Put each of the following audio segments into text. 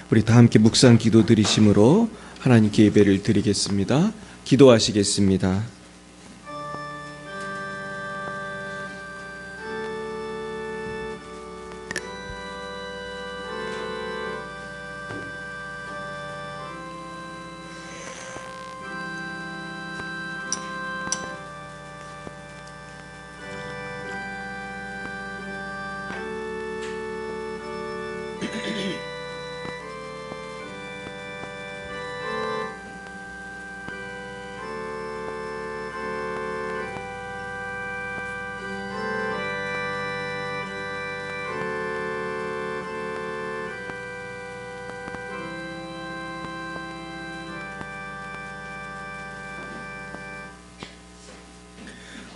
우리 다 함께 묵상 기도 드리심으로 하나님께 예배를 드리겠습니다. 기도하시겠습니다.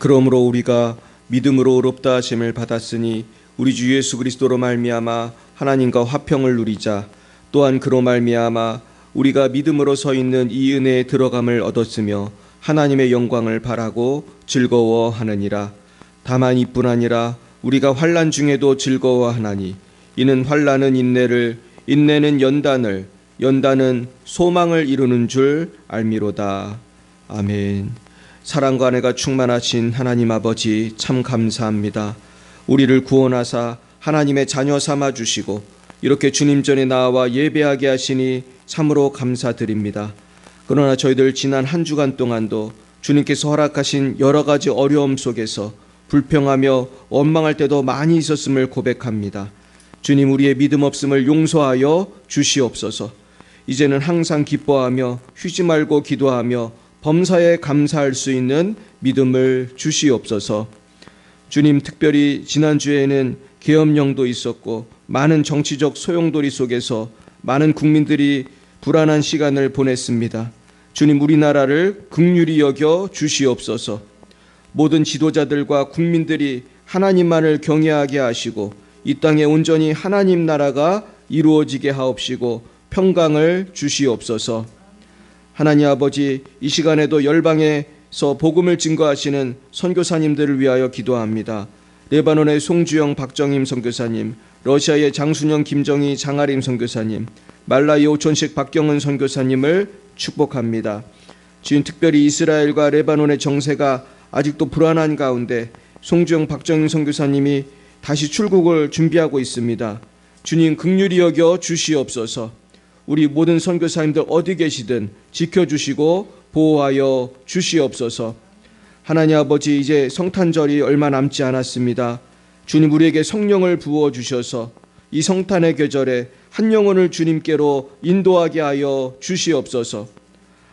그러므로 우리가 믿음으로 의롭다 하심을 받았으니 우리 주 예수 그리스도로 말미암아 하나님과 화평을 누리자. 또한 그로 말미암아 우리가 믿음으로 서 있는 이 은혜에 들어감을 얻었으며 하나님의 영광을 바라고 즐거워하느니라. 다만 이뿐 아니라 우리가 환난 중에도 즐거워하나니 이는 환난은 인내를, 인내는 연단을, 연단은 소망을 이루는 줄 알미로다. 아멘. 사랑과 은혜가 충만하신 하나님 아버지, 참 감사합니다. 우리를 구원하사 하나님의 자녀 삼아 주시고 이렇게 주님 전에 나와 예배하게 하시니 참으로 감사드립니다. 그러나 저희들 지난 한 주간 동안도 주님께서 허락하신 여러 가지 어려움 속에서 불평하며 원망할 때도 많이 있었음을 고백합니다. 주님, 우리의 믿음 없음을 용서하여 주시옵소서. 이제는 항상 기뻐하며 쉬지 말고 기도하며 범사에 감사할 수 있는 믿음을 주시옵소서. 주님, 특별히 지난주에는 계엄령도 있었고 많은 정치적 소용돌이 속에서 많은 국민들이 불안한 시간을 보냈습니다. 주님, 우리나라를 긍휼히 여겨 주시옵소서. 모든 지도자들과 국민들이 하나님만을 경외하게 하시고 이 땅에 온전히 하나님 나라가 이루어지게 하옵시고 평강을 주시옵소서. 하나님 아버지, 이 시간에도 열방에서 복음을 증거하시는 선교사님들을 위하여 기도합니다. 레바논의 송주영 박정임 선교사님, 러시아의 장순영 김정희 장아림 선교사님, 말라이 오촌식 박경은 선교사님을 축복합니다. 지금 특별히 이스라엘과 레바논의 정세가 아직도 불안한 가운데 송주영 박정임 선교사님이 다시 출국을 준비하고 있습니다. 주님, 긍휼히 여겨 주시옵소서. 우리 모든 선교사님들 어디 계시든 지켜주시고 보호하여 주시옵소서. 하나님 아버지, 이제 성탄절이 얼마 남지 않았습니다. 주님, 우리에게 성령을 부어주셔서 이 성탄의 계절에 한 영혼을 주님께로 인도하게 하여 주시옵소서.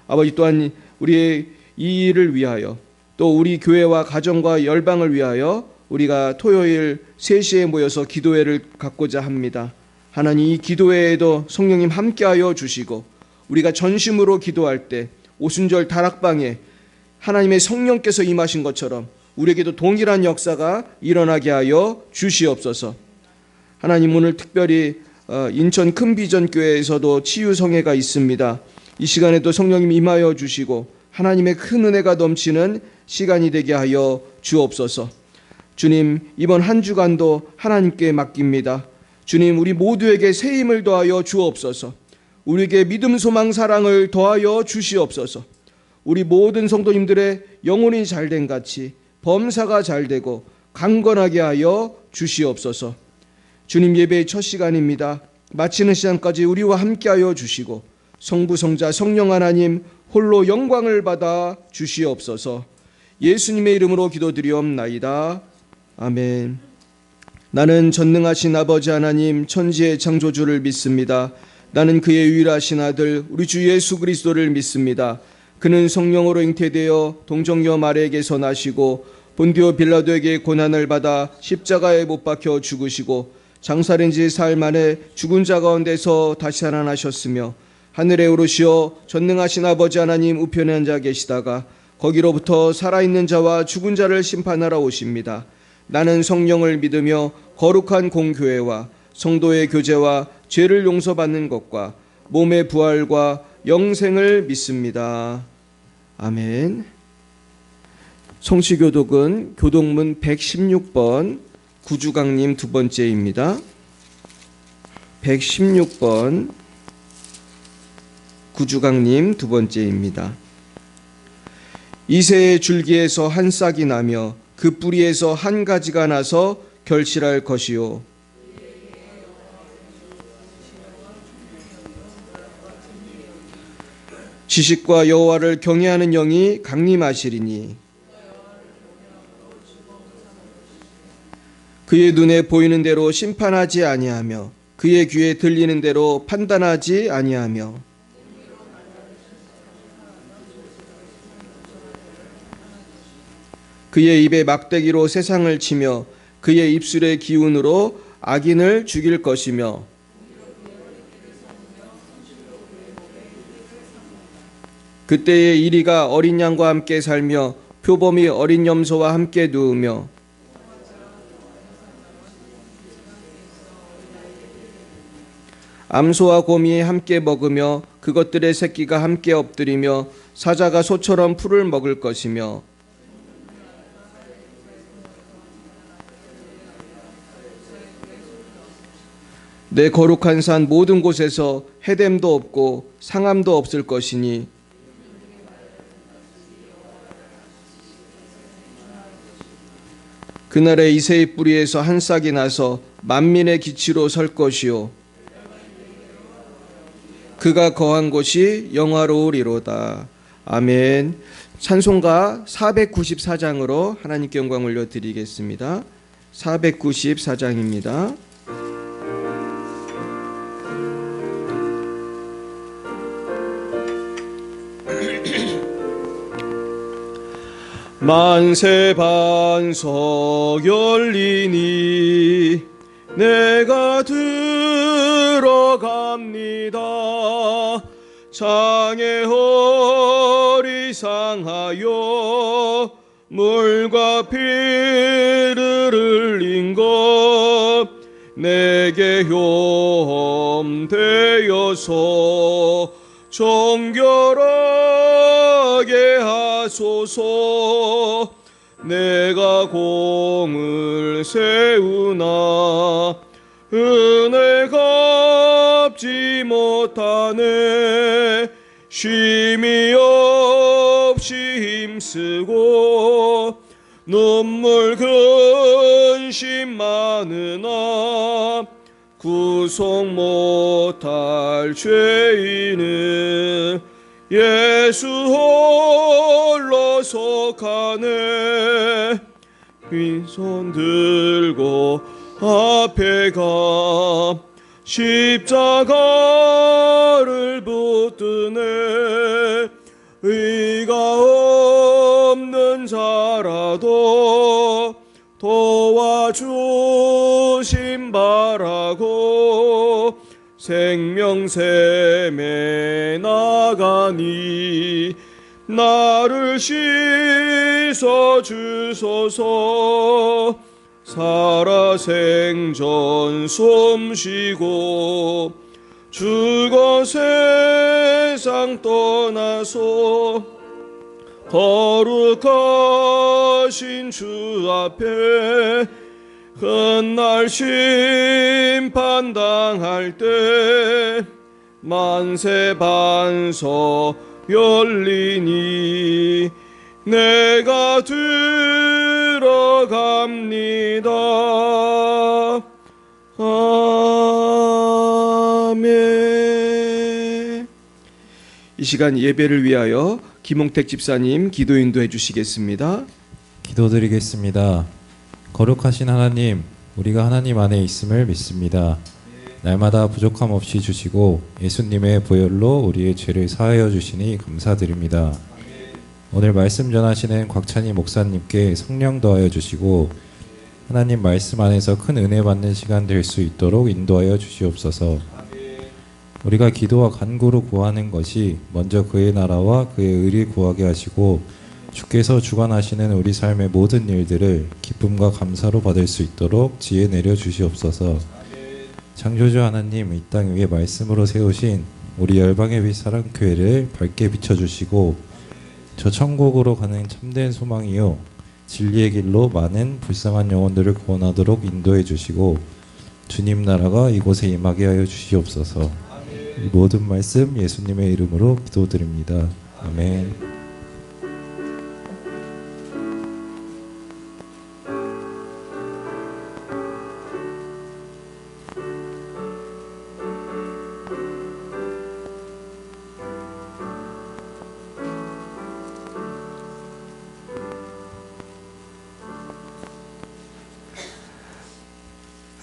아버지, 또한 우리의 이 일을 위하여 또 우리 교회와 가정과 열방을 위하여 우리가 토요일 3시에 모여서 기도회를 갖고자 합니다. 하나님, 이 기도회에도 성령님 함께하여 주시고 우리가 전심으로 기도할 때 오순절 다락방에 하나님의 성령께서 임하신 것처럼 우리에게도 동일한 역사가 일어나게 하여 주시옵소서. 하나님, 오늘 특별히 인천 큰비전교회에서도 치유성회가 있습니다. 이 시간에도 성령님 임하여 주시고 하나님의 큰 은혜가 넘치는 시간이 되게 하여 주옵소서. 주님, 이번 한 주간도 하나님께 맡깁니다. 주님, 우리 모두에게 새 힘을 더하여 주옵소서. 우리에게 믿음, 소망, 사랑을 더하여 주시옵소서. 우리 모든 성도님들의 영혼이 잘된 같이 범사가 잘되고 강건하게 하여 주시옵소서. 주님, 예배의 첫 시간입니다. 마치는 시간까지 우리와 함께하여 주시고 성부, 성자, 성령 하나님 홀로 영광을 받아 주시옵소서. 예수님의 이름으로 기도드리옵나이다. 아멘. 나는 전능하신 아버지 하나님 천지의 창조주를 믿습니다. 나는 그의 유일하신 아들 우리 주 예수 그리스도를 믿습니다. 그는 성령으로 잉태되어 동정녀 마리아에게서 나시고 본디오 빌라도에게 고난을 받아 십자가에 못 박혀 죽으시고 장사된 지 사흘 만에 죽은 자 가운데서 다시 살아나셨으며 하늘에 오르시어 전능하신 아버지 하나님 우편에 앉아 계시다가 거기로부터 살아있는 자와 죽은 자를 심판하러 오십니다. 나는 성령을 믿으며 거룩한 공교회와 성도의 교제와 죄를 용서받는 것과 몸의 부활과 영생을 믿습니다. 아멘. 성시교독은 교독문 116번 구주강님 두 번째입니다. 116번 구주강님 두 번째입니다. 이새의 줄기에서 한 싹이 나며 그 뿌리에서 한 가지가 나서 결실할 것이요 지식과 여호와를 경외하는 영이 강림하시리니 그의 눈에 보이는 대로 심판하지 아니하며 그의 귀에 들리는 대로 판단하지 아니하며 그의 입에 막대기로 세상을 치며 그의 입술의 기운으로 악인을 죽일 것이며 그때에 이리가 어린 양과 함께 살며 표범이 어린 염소와 함께 누우며 암소와 곰이 함께 먹으며 그것들의 새끼가 함께 엎드리며 사자가 소처럼 풀을 먹을 것이며 내 거룩한 산 모든 곳에서 해됨도 없고 상함도 없을 것이니 그날에 이새의 뿌리에서 한 싹이 나서 만민의 기치로 설 것이요 그가 거한 곳이 영화로우리로다. 아멘. 찬송가 494장으로 하나님께 영광 올려드리겠습니다. 494장입니다. 만세 반석 열리니 내가 들어갑니다. 장애 허리 상하여 물과 피를 흘린 것 내게 흉되어서 정결하게 하소서. 내가 공을 세우나 은혜 갚지 못하네. 쉼이 없이 힘쓰고 눈물 근심 많으나 구속 못할 죄인은 예수 홀로 속하네. 빈손 들고 앞에 가 십자가를 붙드네. 의가 없는 자라도 도와주심 바라고 생명샘에 나가니 나를 씻어 주소서. 살아생전 숨쉬고 죽어 세상 떠나서 거룩하신 주 앞에 훗날 심판당할 때 만세 반석 열리니 내가 들어갑니다. 아멘. 이 시간 예배를 위하여 김홍택 집사님 기도 인도해 주시겠습니다. 기도드리겠습니다. 거룩하신 하나님, 우리가 하나님 안에 있음을 믿습니다. 날마다 부족함 없이 주시고 예수님의 보혈로 우리의 죄를 사하여 주시니 감사드립니다. 오늘 말씀 전하시는 곽찬희 목사님께 성령 더하여 주시고 하나님 말씀 안에서 큰 은혜 받는 시간 될 수 있도록 인도하여 주시옵소서. 우리가 기도와 간구로 구하는 것이 먼저 그의 나라와 그의 의를 구하게 하시고 주께서 주관하시는 우리 삶의 모든 일들을 기쁨과 감사로 받을 수 있도록 지혜 내려 주시옵소서. 창조주 하나님, 이 땅 위에 말씀으로 세우신 우리 열방의 빛 사랑교회를 밝게 비춰주시고 저 천국으로 가는 참된 소망이요 진리의 길로 많은 불쌍한 영혼들을 구원하도록 인도해 주시고 주님 나라가 이곳에 임하게 하여 주시옵소서. 이 모든 말씀 예수님의 이름으로 기도드립니다. 아멘.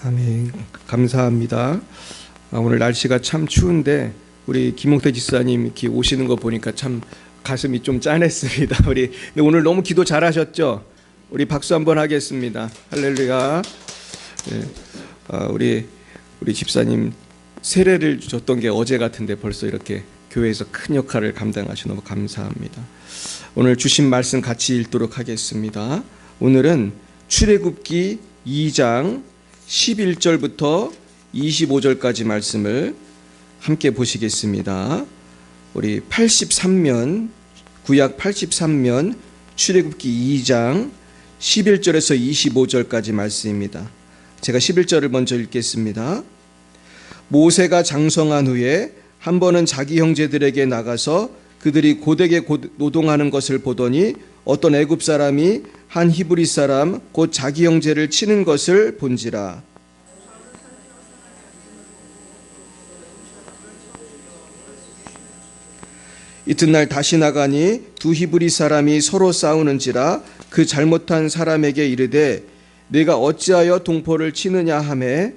아멘. 감사합니다. 오늘 날씨가 참 추운데 우리 김용태 집사님 이렇게 오시는 거 보니까 참 가슴이 좀 짠했습니다. 근데 오늘 너무 기도 잘하셨죠? 우리 박수 한번 하겠습니다. 할렐루야. 우리 집사님 세례를 줬던 게 어제 같은데 벌써 이렇게 교회에서 큰 역할을 감당하셔서 너무 감사합니다. 오늘 주신 말씀 같이 읽도록 하겠습니다. 오늘은 출애굽기 2장 11절부터 25절까지 말씀을 함께 보시겠습니다. 우리 83면 구약 83면 출애굽기 2장 11절에서 25절까지 말씀입니다. 제가 11절을 먼저 읽겠습니다. 모세가 장성한 후에 한 번은 자기 형제들에게 나가서 그들이 고되게 노동하는 것을 보더니 어떤 애굽 사람이 한 히브리 사람 곧 자기 형제를 치는 것을 본지라. 이튿날 다시 나가니 두 히브리 사람이 서로 싸우는지라 그 잘못한 사람에게 이르되 내가 어찌하여 동포를 치느냐 하매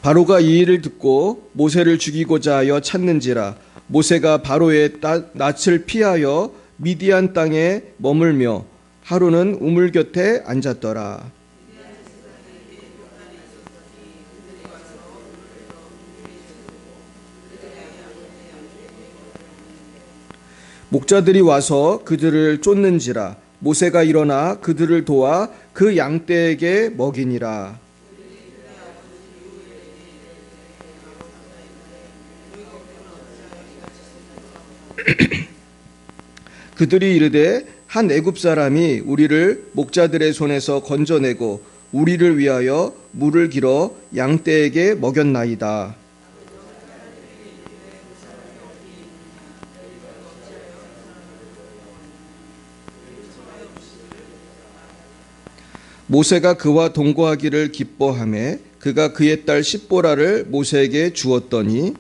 바로가 이 일을 듣고 모세를 죽이고자 하여 찾는지라. 모세가 바로의 낯을 피하여 미디안 땅에 머물며 하루는 우물 곁에 앉았더라. 목자들이 와서 그들을 쫓는지라. 모세가 일어나 그들을 도와 그 양떼에게 먹이니라. 그들이 이르되 한 애굽 사람이 우리를 목자들의 손에서 건져내고 우리를 위하여 물을 길어 양떼에게 먹였나이다. 모세가 그와 동거하기를 기뻐하매 그가 그의 딸 십보라를 모세에게 주었더니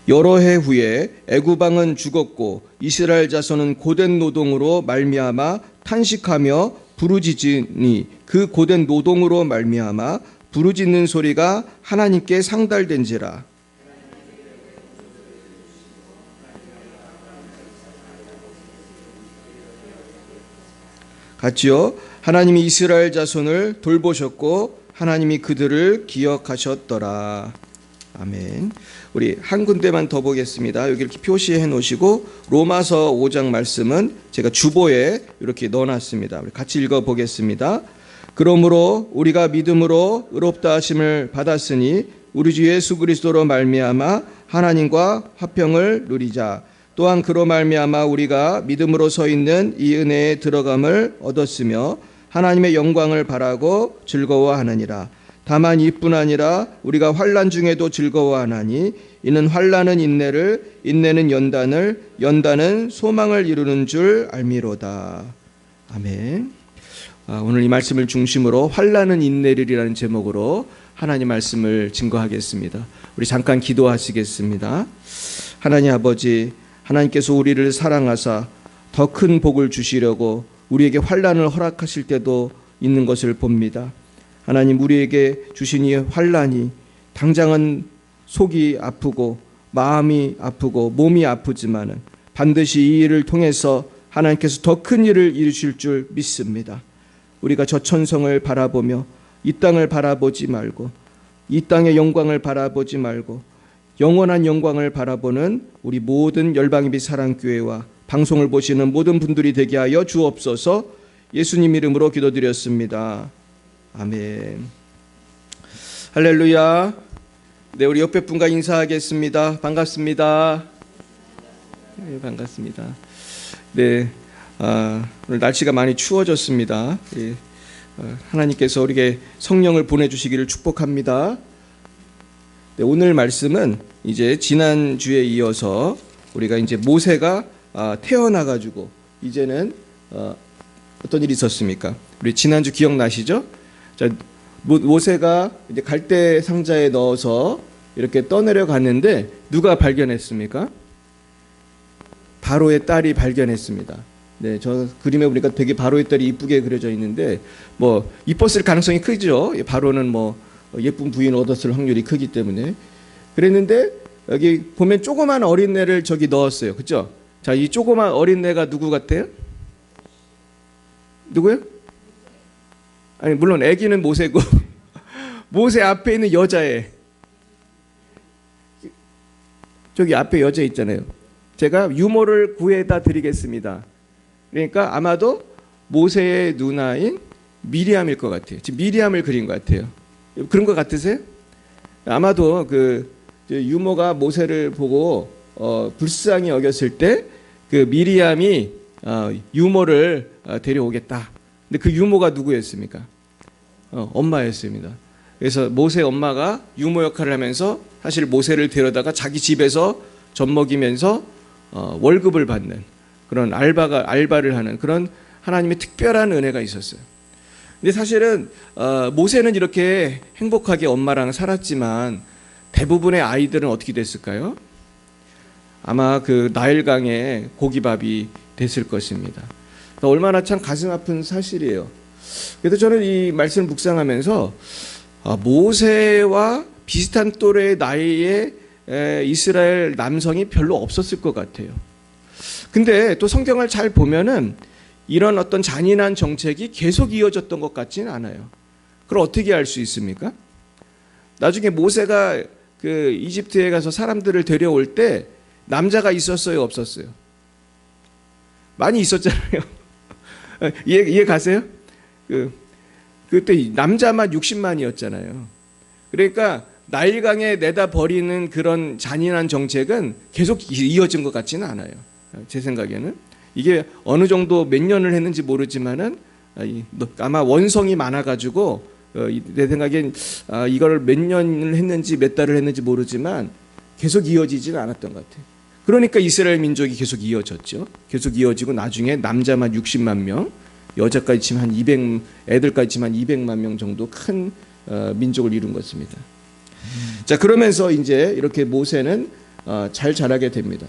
여러 해 후에 애굽 왕은 죽었고 이스라엘 자손은 고된 노동으로 말미암아 탄식하며 부르짖으니 그 고된 노동으로 말미암아 부르짖는 소리가 하나님께 상달된지라. 같이요. 하나님이 이스라엘 자손을 돌보셨고 하나님이 그들을 기억하셨더라. 아멘. 우리 한 군데만 더 보겠습니다. 여기 이렇게 표시해 놓으시고 로마서 5장 말씀은 제가 주보에 이렇게 넣어놨습니다. 우리 같이 읽어보겠습니다. 그러므로 우리가 믿음으로 의롭다 하심을 받았으니 우리 주 예수 그리스도로 말미암아 하나님과 화평을 누리자. 또한 그로 말미암아 우리가 믿음으로 서 있는 이 은혜에 들어감을 얻었으며 하나님의 영광을 바라고 즐거워하느니라. 다만 이뿐 아니라 우리가 환난 중에도 즐거워하나니 이는 환난은 인내를, 인내는 연단을, 연단은 소망을 이루는 줄 알미로다. 아멘. 오늘 이 말씀을 중심으로 환난은 인내를이라는 제목으로 하나님 말씀을 증거하겠습니다. 우리 잠깐 기도하시겠습니다. 하나님 아버지, 하나님께서 우리를 사랑하사 더 큰 복을 주시려고 우리에게 환난을 허락하실 때도 있는 것을 봅니다. 하나님, 우리에게 주신 이 환난이 당장은 속이 아프고 마음이 아프고 몸이 아프지만은 반드시 이 일을 통해서 하나님께서 더 큰 일을 이루실 줄 믿습니다. 우리가 저 천성을 바라보며 이 땅을 바라보지 말고 이 땅의 영광을 바라보지 말고 영원한 영광을 바라보는 우리 모든 열방예비 사랑교회와 방송을 보시는 모든 분들이 되게 하여 주옵소서. 예수님 이름으로 기도드렸습니다. 아멘. 할렐루야. 네, 우리 옆에 분과 인사하겠습니다. 반갑습니다. 네, 반갑습니다. 네, 오늘 날씨가 많이 추워졌습니다. 예, 하나님께서 우리에게 성령을 보내주시기를 축복합니다. 네, 오늘 말씀은 이제 지난 주에 이어서 우리가 이제 모세가 태어나가지고 이제는 어떤 일이 있었습니까? 우리 지난주 기억나시죠? 자, 모세가 이제 갈대 상자에 넣어서 이렇게 떠내려 갔는데 누가 발견했습니까? 바로의 딸이 발견했습니다. 네, 저 그림에 보니까 되게 바로의 딸이 이쁘게 그려져 있는데 뭐 이뻤을 가능성이 크죠. 바로는 뭐 예쁜 부인 얻었을 확률이 크기 때문에 그랬는데 여기 보면 조그만 어린애를 저기 넣었어요. 그렇죠? 자, 이 조그만 어린애가 누구 같아요? 누구요? 아니 물론 아기는 모세고 모세 앞에 있는 여자애 저기 앞에 여자 있잖아요. 제가 유모를 구해다 드리겠습니다. 그러니까 아마도 모세의 누나인 미리암일 것 같아요. 지금 미리암을 그린 것 같아요. 그런 것 같으세요? 아마도 그 유모가 모세를 보고 불쌍히 여겼을 때 그 미리암이 유모를 데려오겠다. 근데 그 유모가 누구였습니까? 엄마였습니다. 그래서 모세 엄마가 유모 역할을 하면서 사실 모세를 데려다가 자기 집에서 젖 먹이면서 월급을 받는 그런 알바를 하는 그런 하나님의 특별한 은혜가 있었어요. 근데 사실은 모세는 이렇게 행복하게 엄마랑 살았지만 대부분의 아이들은 어떻게 됐을까요? 아마 그 나일강의 고기밥이 됐을 것입니다. 얼마나 참 가슴 아픈 사실이에요. 그래서 저는 이 말씀을 묵상하면서 모세와 비슷한 또래의 나이의 이스라엘 남성이 별로 없었을 것 같아요. 근데 또 성경을 잘 보면은 이런 어떤 잔인한 정책이 계속 이어졌던 것 같지는 않아요. 그걸 어떻게 알 수 있습니까? 나중에 모세가 그 이집트에 가서 사람들을 데려올 때 남자가 있었어요, 없었어요? 많이 있었잖아요. 이해 가세요? 그때 남자만 60만이었잖아요. 그러니까 나일강에 내다 버리는 그런 잔인한 정책은 계속 이어진 것 같지는 않아요. 제 생각에는 이게 어느 정도 몇 년을 했는지 모르지만은 아마 원성이 많아가지고 내 생각엔 이걸 몇 년을 했는지 몇 달을 했는지 모르지만 계속 이어지지는 않았던 것 같아요. 그러니까 이스라엘 민족이 계속 이어졌죠. 계속 이어지고 나중에 남자만 60만 명, 여자까지 치면 한 200, 애들까지 치면 200만 명 정도 큰 민족을 이룬 것입니다. 자, 그러면서 이제 이렇게 모세는 잘 자라게 됩니다.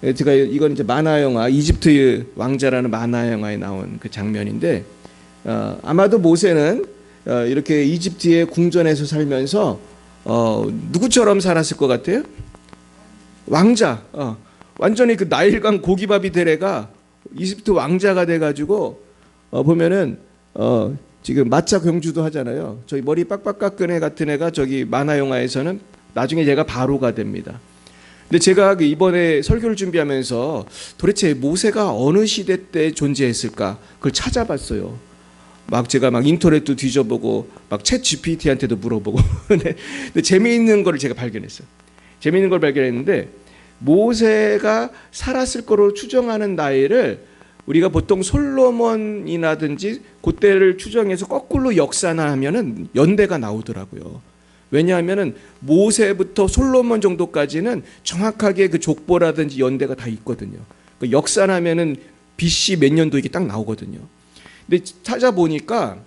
제가 이건 이제 만화 영화 이집트 왕자라는 만화 영화에 나온 그 장면인데 아마도 모세는 이렇게 이집트의 궁전에서 살면서 누구처럼 살았을 것 같아요? 왕자. 완전히 그 나일강 고기밥이 될 애가 이집트 왕자가 돼가지고 보면은 지금 마차 경주도 하잖아요. 저기 머리 빡빡 깎은 애 같은 애가 저기 만화 영화에서는 나중에 얘가 바로가 됩니다. 근데 제가 이번에 설교를 준비하면서 도대체 모세가 어느 시대 때 존재했을까 그걸 찾아봤어요. 막 제가 막 인터넷도 뒤져보고 막 챗 GPT한테도 물어보고 근데 재미있는 거를 제가 발견했어요. 재미있는 걸 발견했는데 모세가 살았을 거로 추정하는 나이를 우리가 보통 솔로몬이라든지 그때를 추정해서 거꾸로 역산하면은 연대가 나오더라고요. 왜냐하면은 모세부터 솔로몬 정도까지는 정확하게 그 족보라든지 연대가 다 있거든요. 그 역산하면은 BC 몇 년도 이게 딱 나오거든요. 근데 찾아보니까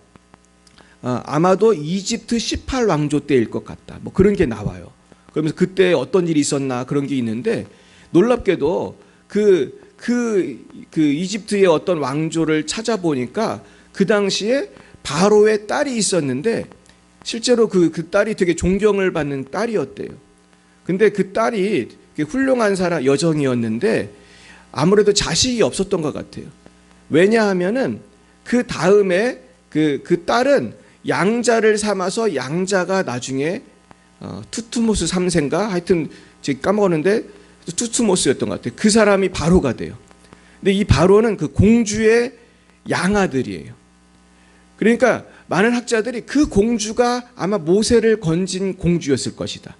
아마도 이집트 18왕조 때일 것 같다. 뭐 그런 게 나와요. 그러면서 그때 어떤 일이 있었나 그런 게 있는데 놀랍게도 그 이집트의 어떤 왕조를 찾아보니까 그 당시에 바로의 딸이 있었는데 실제로 그 딸이 되게 존경을 받는 딸이었대요. 근데 그 딸이 훌륭한 여정이었는데 아무래도 자식이 없었던 것 같아요. 왜냐하면은 그 다음에 그 딸은 양자를 삼아서 양자가 나중에 투투모스 3세인가 하여튼 제가 까먹었는데 투투모스였던 것 같아요. 그 사람이 바로가 돼요. 근데 이 바로는 그 공주의 양아들이에요. 그러니까 많은 학자들이 그 공주가 아마 모세를 건진 공주였을 것이다.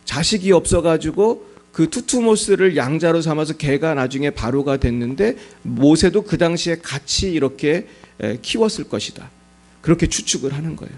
자식이 없어가지고 그 투투모스를 양자로 삼아서 걔가 나중에 바로가 됐는데 모세도 그 당시에 같이 이렇게 키웠을 것이다. 그렇게 추측을 하는 거예요.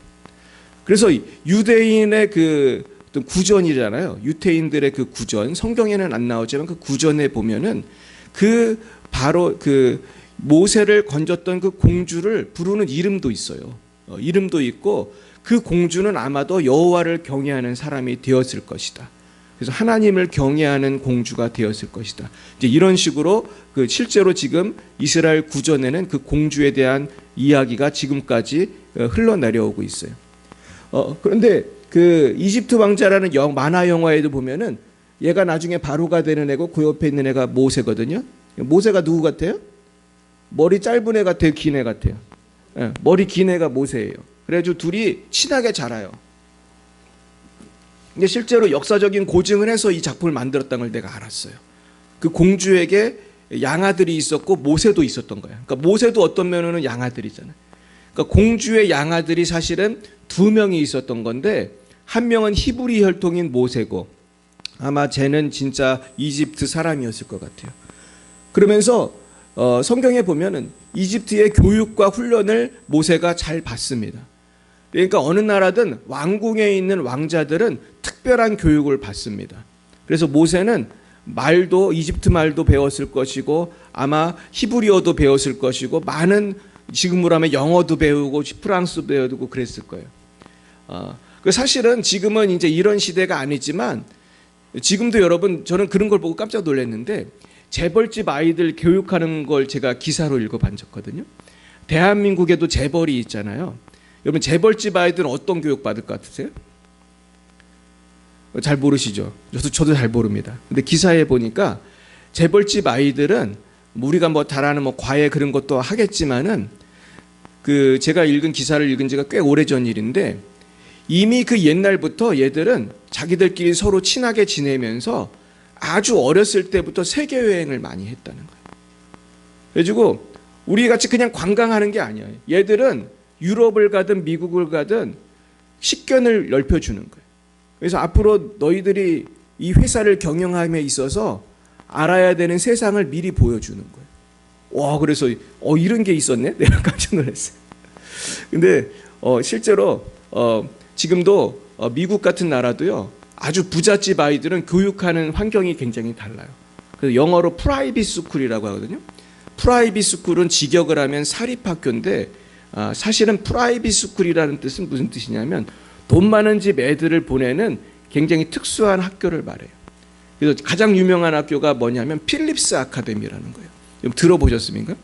그래서 유대인의 그 어떤 구전이잖아요. 유태인들의 그 구전, 성경에는 안 나오지만 그 구전에 보면은 그 바로 그 모세를 건졌던 그 공주를 부르는 이름도 있어요. 이름도 있고 그 공주는 아마도 여호와를 경외하는 사람이 되었을 것이다. 그래서 하나님을 경외하는 공주가 되었을 것이다. 이제 이런 식으로 그 실제로 지금 이스라엘 구전에는 그 공주에 대한 이야기가 지금까지 흘러내려오고 있어요. 그런데 그 이집트 왕자라는 만화 영화에도 보면은 얘가 나중에 바로가 되는 애고 그 옆에 있는 애가 모세거든요. 모세가 누구 같아요? 머리 짧은 애 같아요? 긴 애 같아요? 머리 긴 애가 모세예요. 그래가지고 둘이 친하게 자라요. 근데 실제로 역사적인 고증을 해서 이 작품을 만들었다는 걸 내가 알았어요. 그 공주에게 양아들이 있었고 모세도 있었던 거예요. 그러니까 모세도 어떤 면에는 양아들이잖아요. 그러니까 공주의 양아들이 사실은 2명이 있었던 건데 한 명은 히브리 혈통인 모세고 아마 쟤는 진짜 이집트 사람이었을 것 같아요. 그러면서 성경에 보면은 이집트의 교육과 훈련을 모세가 잘 받습니다. 그러니까 어느 나라든 왕궁에 있는 왕자들은 특별한 교육을 받습니다. 그래서 모세는 말도 이집트 말도 배웠을 것이고 아마 히브리어도 배웠을 것이고 많은 지금으로 하면 영어도 배우고 프랑스도 배우고 그랬을 거예요. 사실은 지금은 이제 이런 시대가 아니지만 지금도 여러분 저는 그런 걸 보고 깜짝 놀랐는데 재벌집 아이들 교육하는 걸 제가 기사로 읽어봤거든요. 대한민국에도 재벌이 있잖아요. 여러분 재벌집 아이들은 어떤 교육 받을 것 같으세요? 잘 모르시죠? 저도 잘 모릅니다. 근데 기사에 보니까 재벌집 아이들은 우리가 뭐 잘하는 뭐 과외 그런 것도 하겠지만은 그 제가 읽은 기사를 읽은 지가 꽤 오래전 일인데 이미 그 옛날부터 얘들은 자기들끼리 서로 친하게 지내면서 아주 어렸을 때부터 세계 여행을 많이 했다는 거예요. 그래가지고 우리 같이 그냥 관광하는 게 아니에요. 얘들은 유럽을 가든 미국을 가든 식견을 넓혀주는 거예요. 그래서 앞으로 너희들이 이 회사를 경영함에 있어서 알아야 되는 세상을 미리 보여주는 거예요. 와, 그래서 이런 게 있었네? 내가 깜짝 놀랐어요. 근데 실제로 지금도 미국 같은 나라도요. 아주 부잣집 아이들은 교육하는 환경이 굉장히 달라요. 그래서 영어로 프라이빗 스쿨이라고 하거든요. 프라이빗 스쿨은 직역을 하면 사립학교인데 사실은 프라이빗 스쿨이라는 뜻은 무슨 뜻이냐면 돈 많은 집 애들을 보내는 굉장히 특수한 학교를 말해요. 그래서 가장 유명한 학교가 뭐냐면 필립스 아카데미라는 거예요. 들어보셨습니까?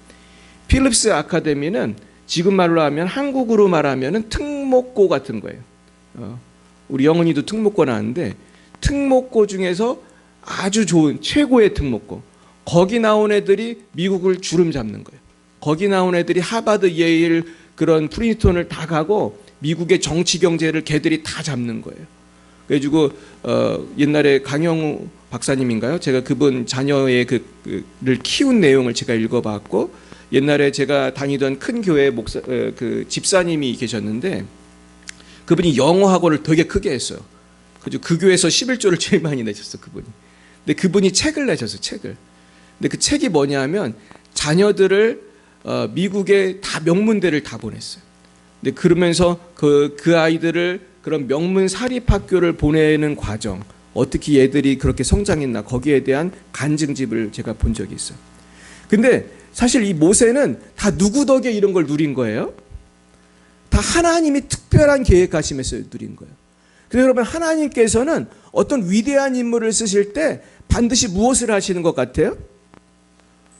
필립스 아카데미는 지금 말로 하면 한국으로 말하면 특목고 같은 거예요. 우리 영은이도 특목고 나왔는데 특목고 중에서 아주 좋은 최고의 특목고. 거기 나온 애들이 미국을 주름 잡는 거예요. 거기 나온 애들이 하버드, 예일, 그런 프린스턴을 다 가고 미국의 정치 경제를 걔들이 다 잡는 거예요. 그래가지고 옛날에 강영우 박사님인가요? 제가 그분 자녀의 그를 키운 내용을 제가 읽어봤고 옛날에 제가 다니던 큰 교회 목사 그 집사님이 계셨는데 그분이 영어 학원을 되게 크게 했어요. 그 교회에서 11조를 제일 많이 내셨어 그분이. 근데 그분이 책을 내셨어요. 책을. 근데 그 책이 뭐냐면 자녀들을 미국의 다 명문대를 다 보냈어요. 근데 그러면서 그 아이들을 그런 명문 사립학교를 보내는 과정, 어떻게 얘들이 그렇게 성장했나 거기에 대한 간증집을 제가 본 적이 있어요. 근데 사실 이 모세는 다 누구 덕에 이런 걸 누린 거예요? 다 하나님이 특별한 계획하심에서 누린 거예요. 그래서 여러분 하나님께서는 어떤 위대한 인물을 쓰실 때 반드시 무엇을 하시는 것 같아요?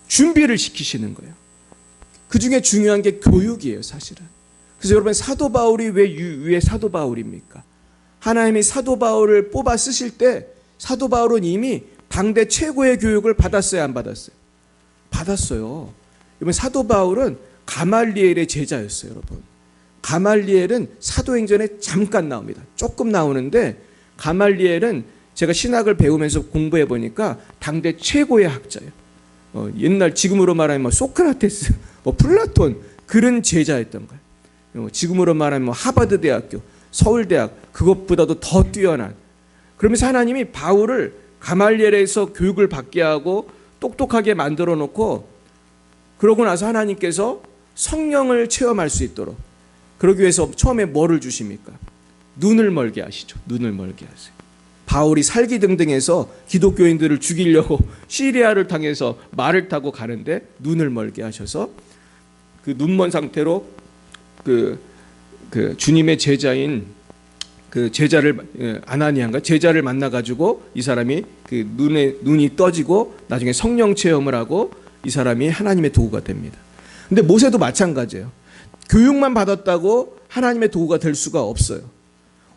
준비를 시키시는 거예요. 그 중에 중요한 게 교육이에요, 사실은. 그래서 여러분 사도 바울이 왜 사도 바울입니까? 하나님이 사도 바울을 뽑아 쓰실 때 사도 바울은 이미 당대 최고의 교육을 받았어요, 안 받았어요? 받았어요. 여러분 사도 바울은 가말리엘의 제자였어요, 여러분. 가말리엘은 사도행전에 잠깐 나옵니다. 조금 나오는데 가말리엘은 제가 신학을 배우면서 공부해 보니까 당대 최고의 학자예요. 옛날 지금으로 말하면 소크라테스, 플라톤 그런 제자였던 거예요. 지금으로 말하면 하버드 대학교, 서울대학 그것보다도 더 뛰어난. 그러면서 하나님이 바울을 가말리엘에서 교육을 받게 하고 똑똑하게 만들어 놓고, 그러고 나서 하나님께서 성령을 체험할 수 있도록, 그러기 위해서 처음에 뭐를 주십니까? 눈을 멀게 하시죠. 눈을 멀게 하세요. 바울이 살기등등해서 기독교인들을 죽이려고 시리아를 당해서 말을 타고 가는데 눈을 멀게 하셔서 그 눈먼 상태로 그 주님의 제자인 그 제자를, 아나니아인가 제자를 만나가지고 이 사람이 그 눈이 떠지고 나중에 성령 체험을 하고 이 사람이 하나님의 도구가 됩니다. 근데 모세도 마찬가지예요. 교육만 받았다고 하나님의 도구가 될 수가 없어요.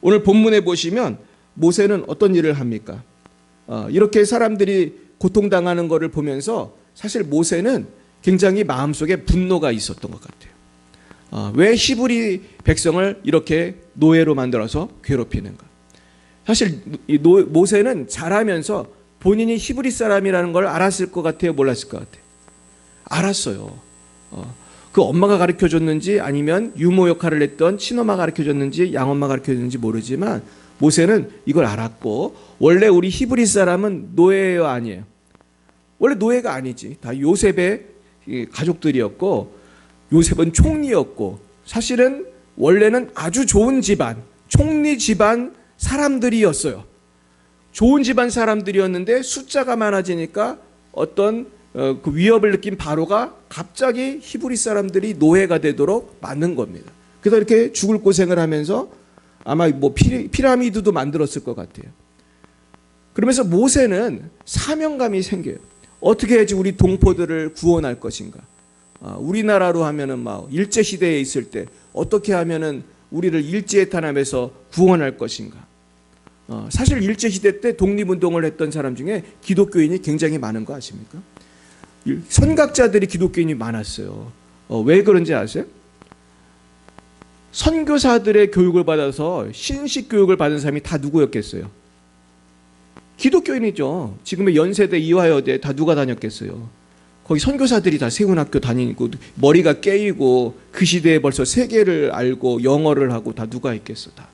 오늘 본문에 보시면 모세는 어떤 일을 합니까? 이렇게 사람들이 고통당하는 것을 보면서 사실 모세는 굉장히 마음속에 분노가 있었던 것 같아요. 왜 히브리 백성을 이렇게 노예로 만들어서 괴롭히는가? 사실 모세는 자라면서 본인이 히브리 사람이라는 걸 알았을 것 같아요? 몰랐을 것 같아요? 알았어요. 그 엄마가 가르쳐줬는지 아니면 유모 역할을 했던 친엄마가 가르쳐줬는지 양엄마가 가르쳐줬는지 모르지만 모세는 이걸 알았고, 원래 우리 히브리 사람은 노예예요, 아니에요? 원래 노예가 아니지. 다 요셉의 가족들이었고, 요셉은 총리였고, 사실은 원래는 아주 좋은 집안, 총리 집안 사람들이었어요. 좋은 집안 사람들이었는데 숫자가 많아지니까 어떤 그 위협을 느낀 바로가 갑자기 히브리 사람들이 노예가 되도록 만든 겁니다. 그래서 이렇게 죽을 고생을 하면서 아마 뭐 피라미드도 만들었을 것 같아요. 그러면서 모세는 사명감이 생겨요. 어떻게 해야지 우리 동포들을 구원할 것인가? 우리나라로 하면은 막 일제 시대에 있을 때 어떻게 하면은 우리를 일제에 탄압해서 구원할 것인가? 사실 일제 시대 때 독립운동을 했던 사람 중에 기독교인이 굉장히 많은 거 아십니까? 선각자들이 기독교인이 많았어요. 왜 그런지 아세요? 선교사들의 교육을 받아서 신식 교육을 받은 사람이 다 누구였겠어요? 기독교인이죠. 지금의 연세대, 이화여대 다 누가 다녔겠어요? 거기 선교사들이 다 세운학교 다니고 머리가 깨이고 그 시대에 벌써 세계를 알고 영어를 하고 다 누가 있겠어? 다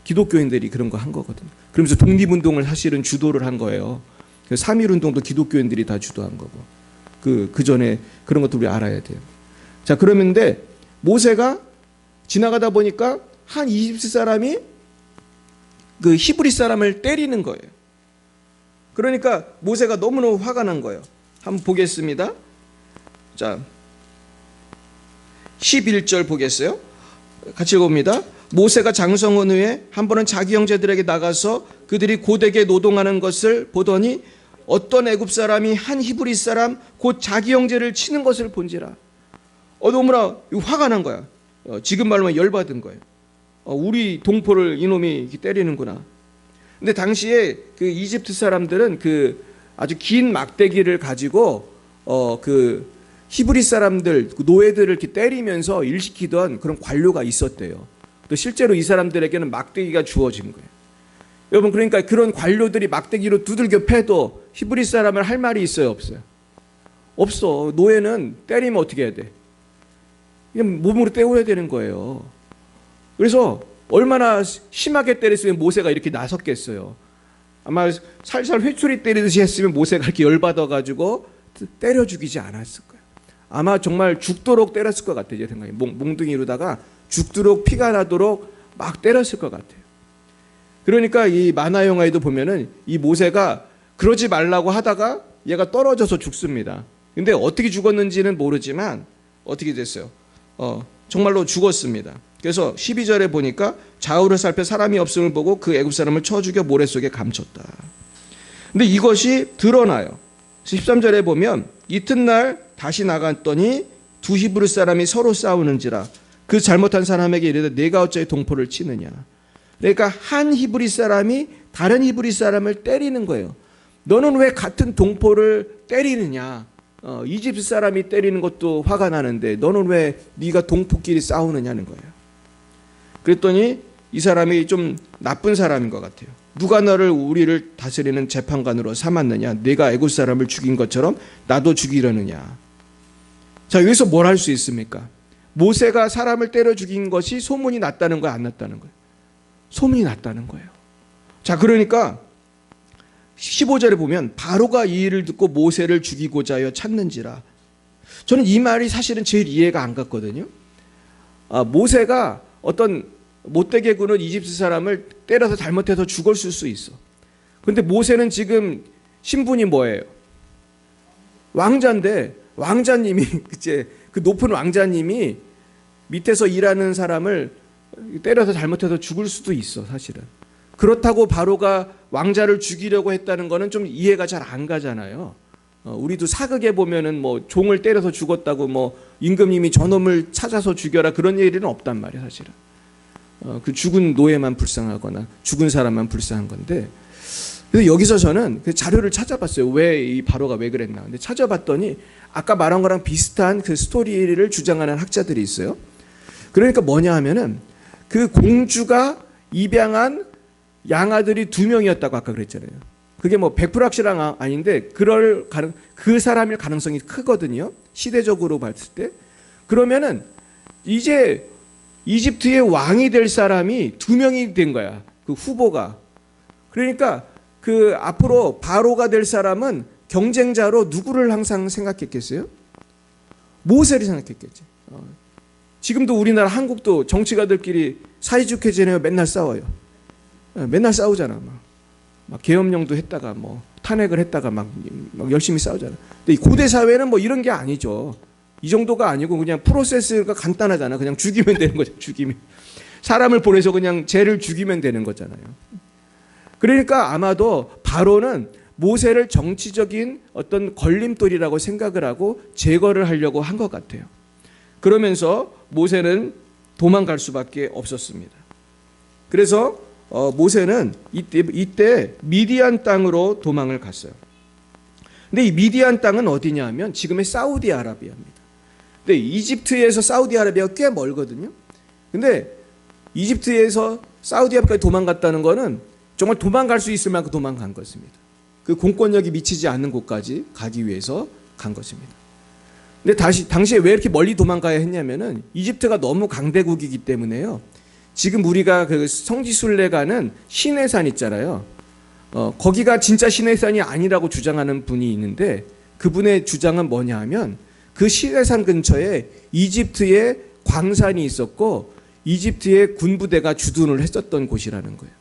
기독교인들이 그런 거 한 거거든요. 그러면서 독립운동을 사실은 주도를 한 거예요. 3.1운동도 기독교인들이 다 주도한 거고, 그 전에 그런 것도 우리 알아야 돼요. 자, 그러는데 모세가 지나가다 보니까 한 이집트 사람이 그 히브리 사람을 때리는 거예요. 그러니까 모세가 너무너무 화가 난 거예요. 한번 보겠습니다. 자, 11절 보겠어요? 같이 읽어봅니다. 모세가 장성한 후에 한 번은 자기 형제들에게 나가서 그들이 고되게 노동하는 것을 보더니 어떤 애굽 사람이 한 히브리 사람 곧 자기 형제를 치는 것을 본지라. 너무나 화가 난 거야. 지금 말로만 열받은 거예요. 우리 동포를 이놈이 때리는구나. 근데 당시에 그 이집트 사람들은 그 아주 긴 막대기를 가지고 그 히브리 사람들, 노예들을 이렇게 때리면서 일시키던 그런 관료가 있었대요. 또 실제로 이 사람들에게는 막대기가 주어진 거예요. 여러분, 그러니까 그런 관료들이 막대기로 두들겨 패도 히브리 사람을 할 말이 있어요, 없어요? 없어. 노예는 때리면 어떻게 해야 돼? 그냥 몸으로 때워야 되는 거예요. 그래서 얼마나 심하게 때렸으면 모세가 이렇게 나섰겠어요. 아마 살살 회초리 때리듯이 했으면 모세가 이렇게 열받아가지고 때려 죽이지 않았을 거예요. 아마 정말 죽도록 때렸을 것 같아요. 제 생각에 몽둥이로다가 죽도록 피가 나도록 막 때렸을 것 같아요. 그러니까 이 만화 영화에도 보면은 이 모세가 그러지 말라고 하다가 얘가 떨어져서 죽습니다. 근데 어떻게 죽었는지는 모르지만 어떻게 됐어요? 정말로 죽었습니다. 그래서 12절에 보니까 좌우를 살펴 사람이 없음을 보고 그 애굽 사람을 쳐 죽여 모래 속에 감췄다. 근데 이것이 드러나요. 13절에 보면 이튿날 다시 나갔더니 두 히브리 사람이 서로 싸우는지라 그 잘못한 사람에게 이르되 내가 어찌 동포를 치느냐. 그러니까 한 히브리 사람이 다른 히브리 사람을 때리는 거예요. 너는 왜 같은 동포를 때리느냐. 이집트 사람이 때리는 것도 화가 나는데 너는 왜 네가 동포끼리 싸우느냐는 거예요. 그랬더니 이 사람이 좀 나쁜 사람인 것 같아요. 누가 너를 우리를 다스리는 재판관으로 삼았느냐. 내가 애굽 사람을 죽인 것처럼 나도 죽이려느냐. 자, 여기서 뭘 할 수 있습니까? 모세가 사람을 때려 죽인 것이 소문이 났다는 거야, 안 났다는 거야? 소문이 났다는 거예요. 자, 그러니까 15절에 보면 바로가 이 일을 듣고 모세를 죽이고자 하여 찾는지라. 저는 이 말이 사실은 제일 이해가 안 갔거든요. 모세가 어떤 못되게 구는 이집트 사람을 때려서 잘못해서 죽었을 수 있어. 근데 모세는 지금 신분이 뭐예요? 왕자인데, 왕자님이 이제 그 높은 왕자님이 밑에서 일하는 사람을 때려서 잘못해서 죽을 수도 있어, 사실은. 그렇다고 바로가 왕자를 죽이려고 했다는 거는 좀 이해가 잘 안 가잖아요. 우리도 사극에 보면은 뭐 종을 때려서 죽었다고 뭐 임금님이 저놈을 찾아서 죽여라 그런 일은 없단 말이에요, 사실은. 그 죽은 노예만 불쌍하거나 죽은 사람만 불쌍한 건데. 그래서 여기서 저는 그 자료를 찾아봤어요. 왜 이 바로가 왜 그랬나. 근데 찾아봤더니 아까 말한 거랑 비슷한 그 스토리를 주장하는 학자들이 있어요. 그러니까 뭐냐 하면은 그 공주가 입양한 양아들이 2명이었다고 아까 그랬잖아요. 그게 뭐 100% 확실한 아닌데 그 사람일 가능성이 크거든요. 시대적으로 봤을 때. 그러면은 이제 이집트의 왕이 될 사람이 2명이 된 거야. 그 후보가. 그러니까 그 앞으로 바로가 될 사람은 경쟁자로 누구를 항상 생각했겠어요? 모세를 생각했겠지. 지금도 우리나라 한국도 정치가들끼리 사이좋게 지내요. 맨날 싸워요. 맨날 싸우잖아. 막 계엄령도 했다가 뭐 탄핵을 했다가 막 열심히 싸우잖아. 근데 이 고대 사회는 뭐 이런 게 아니죠. 이 정도가 아니고 그냥 프로세스가 간단하잖아. 그냥 죽이면 되는 거죠. 죽이면. 사람을 보내서 그냥 죄를 죽이면 되는 거잖아요. 그러니까 아마도 바로는 모세를 정치적인 어떤 걸림돌이라고 생각을 하고 제거를 하려고 한 것 같아요. 그러면서 모세는 도망갈 수밖에 없었습니다. 그래서 모세는 이때 미디안 땅으로 도망을 갔어요. 근데 이 미디안 땅은 어디냐 하면 지금의 사우디아라비아입니다. 근데 이집트에서 사우디아라비아가 꽤 멀거든요. 근데 이집트에서 사우디아라비아까지 도망갔다는 거는 정말 도망갈 수 있을 만큼 도망간 것입니다. 그 공권력이 미치지 않는 곳까지 가기 위해서 간 것입니다. 근데 당시에 왜 이렇게 멀리 도망가야 했냐면은 이집트가 너무 강대국이기 때문에요. 지금 우리가 그 성지순례 가는 시내산 있잖아요. 거기가 진짜 시내산이 아니라고 주장하는 분이 있는데 그분의 주장은 뭐냐 하면 그 시내산 근처에 이집트의 광산이 있었고 이집트의 군부대가 주둔을 했었던 곳이라는 거예요.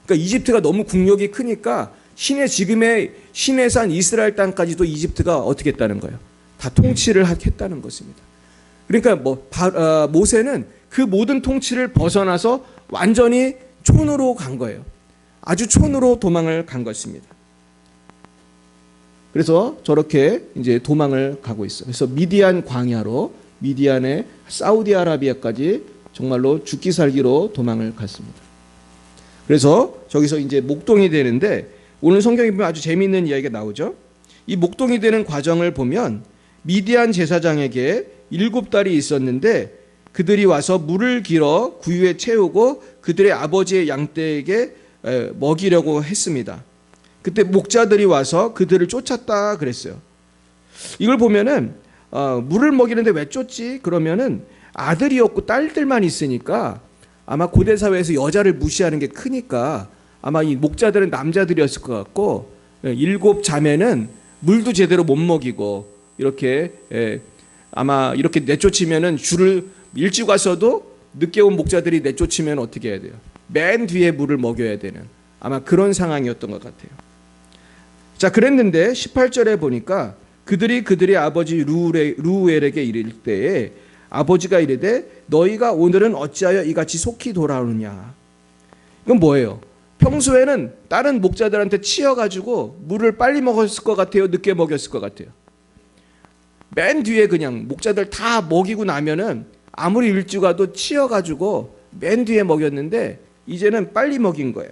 그러니까 이집트가 너무 국력이 크니까 지금의 시내산 이스라엘 땅까지도 이집트가 어떻게 했다는 거예요? 다 통치를 했다는 것입니다. 그러니까 모세는 그 모든 통치를 벗어나서 완전히 촌으로 간 거예요. 아주 촌으로 도망을 간 것입니다. 그래서 저렇게 이제 도망을 가고 있어요. 그래서 미디안 광야로 미디안의 사우디아라비아까지 정말로 죽기 살기로 도망을 갔습니다. 그래서 저기서 이제 목동이 되는데 오늘 성경에 보면 아주 재미있는 이야기가 나오죠. 이 목동이 되는 과정을 보면 미디안 제사장에게 7달이 있었는데 그들이 와서 물을 길어 구유에 채우고 그들의 아버지의 양떼에게 먹이려고 했습니다. 그때 목자들이 와서 그들을 쫓았다 그랬어요. 이걸 보면은 물을 먹이는데 왜 쫓지? 그러면은 아들이 없고 딸들만 있으니까 아마 고대 사회에서 여자를 무시하는 게 크니까 아마 이 목자들은 남자들이었을 것 같고 7 자매는 물도 제대로 못 먹이고 이렇게 아마 이렇게 내쫓으면은 줄을 일찍 와서도 늦게 온 목자들이 내쫓으면 어떻게 해야 돼요? 맨 뒤에 물을 먹여야 되는 아마 그런 상황이었던 것 같아요. 자, 그랬는데 18절에 보니까 그들의 아버지 루엘에게 이를 때에 아버지가 이르되 너희가 오늘은 어찌하여 이같이 속히 돌아오느냐. 이건 뭐예요? 평소에는 다른 목자들한테 치여가지고 물을 빨리 먹었을 것 같아요? 늦게 먹였을 것 같아요? 맨 뒤에 그냥 목자들 다 먹이고 나면은 아무리 일찍 와도 치여가지고 맨 뒤에 먹였는데 이제는 빨리 먹인 거예요.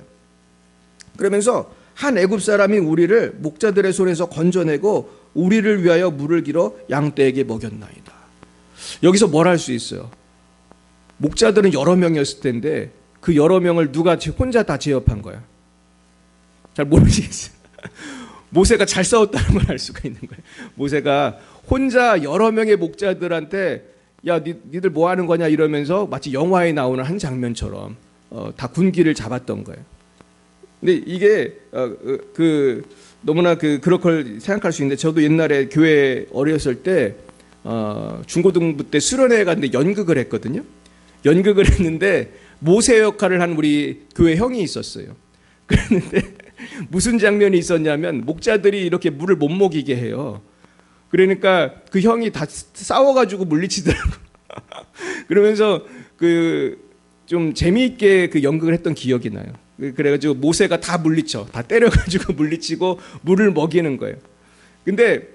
그러면서 한 애굽 사람이 우리를 목자들의 손에서 건져내고 우리를 위하여 물을 길어 양떼에게 먹였나이다. 여기서 뭘 할 수 있어요? 목자들은 여러 명이었을 텐데 그 여러 명을 누가 혼자 다 제압한 거야? 잘 모르시겠어요. 모세가 잘 싸웠다는 걸 알 수가 있는 거예요. 모세가 혼자 여러 명의 목자들한테 야, 니들 뭐 하는 거냐 이러면서 마치 영화에 나오는 한 장면처럼 다 군기를 잡았던 거예요. 근데 이게 너무나 그럴 생각할 수 있는데, 저도 옛날에 교회 어렸을 때 중고등부 때 수련회 갔는데 연극을 했거든요. 연극을 했는데 모세 역할을 한 우리 교회 형이 있었어요. 그랬는데 무슨 장면이 있었냐면, 목자들이 이렇게 물을 못 먹이게 해요. 그러니까 그 형이 다 싸워가지고 물리치더라고. 그러면서 좀 재미있게 그 연극을 했던 기억이 나요. 그래가지고 모세가 다 물리쳐, 다 때려가지고 물리치고 물을 먹이는 거예요. 근데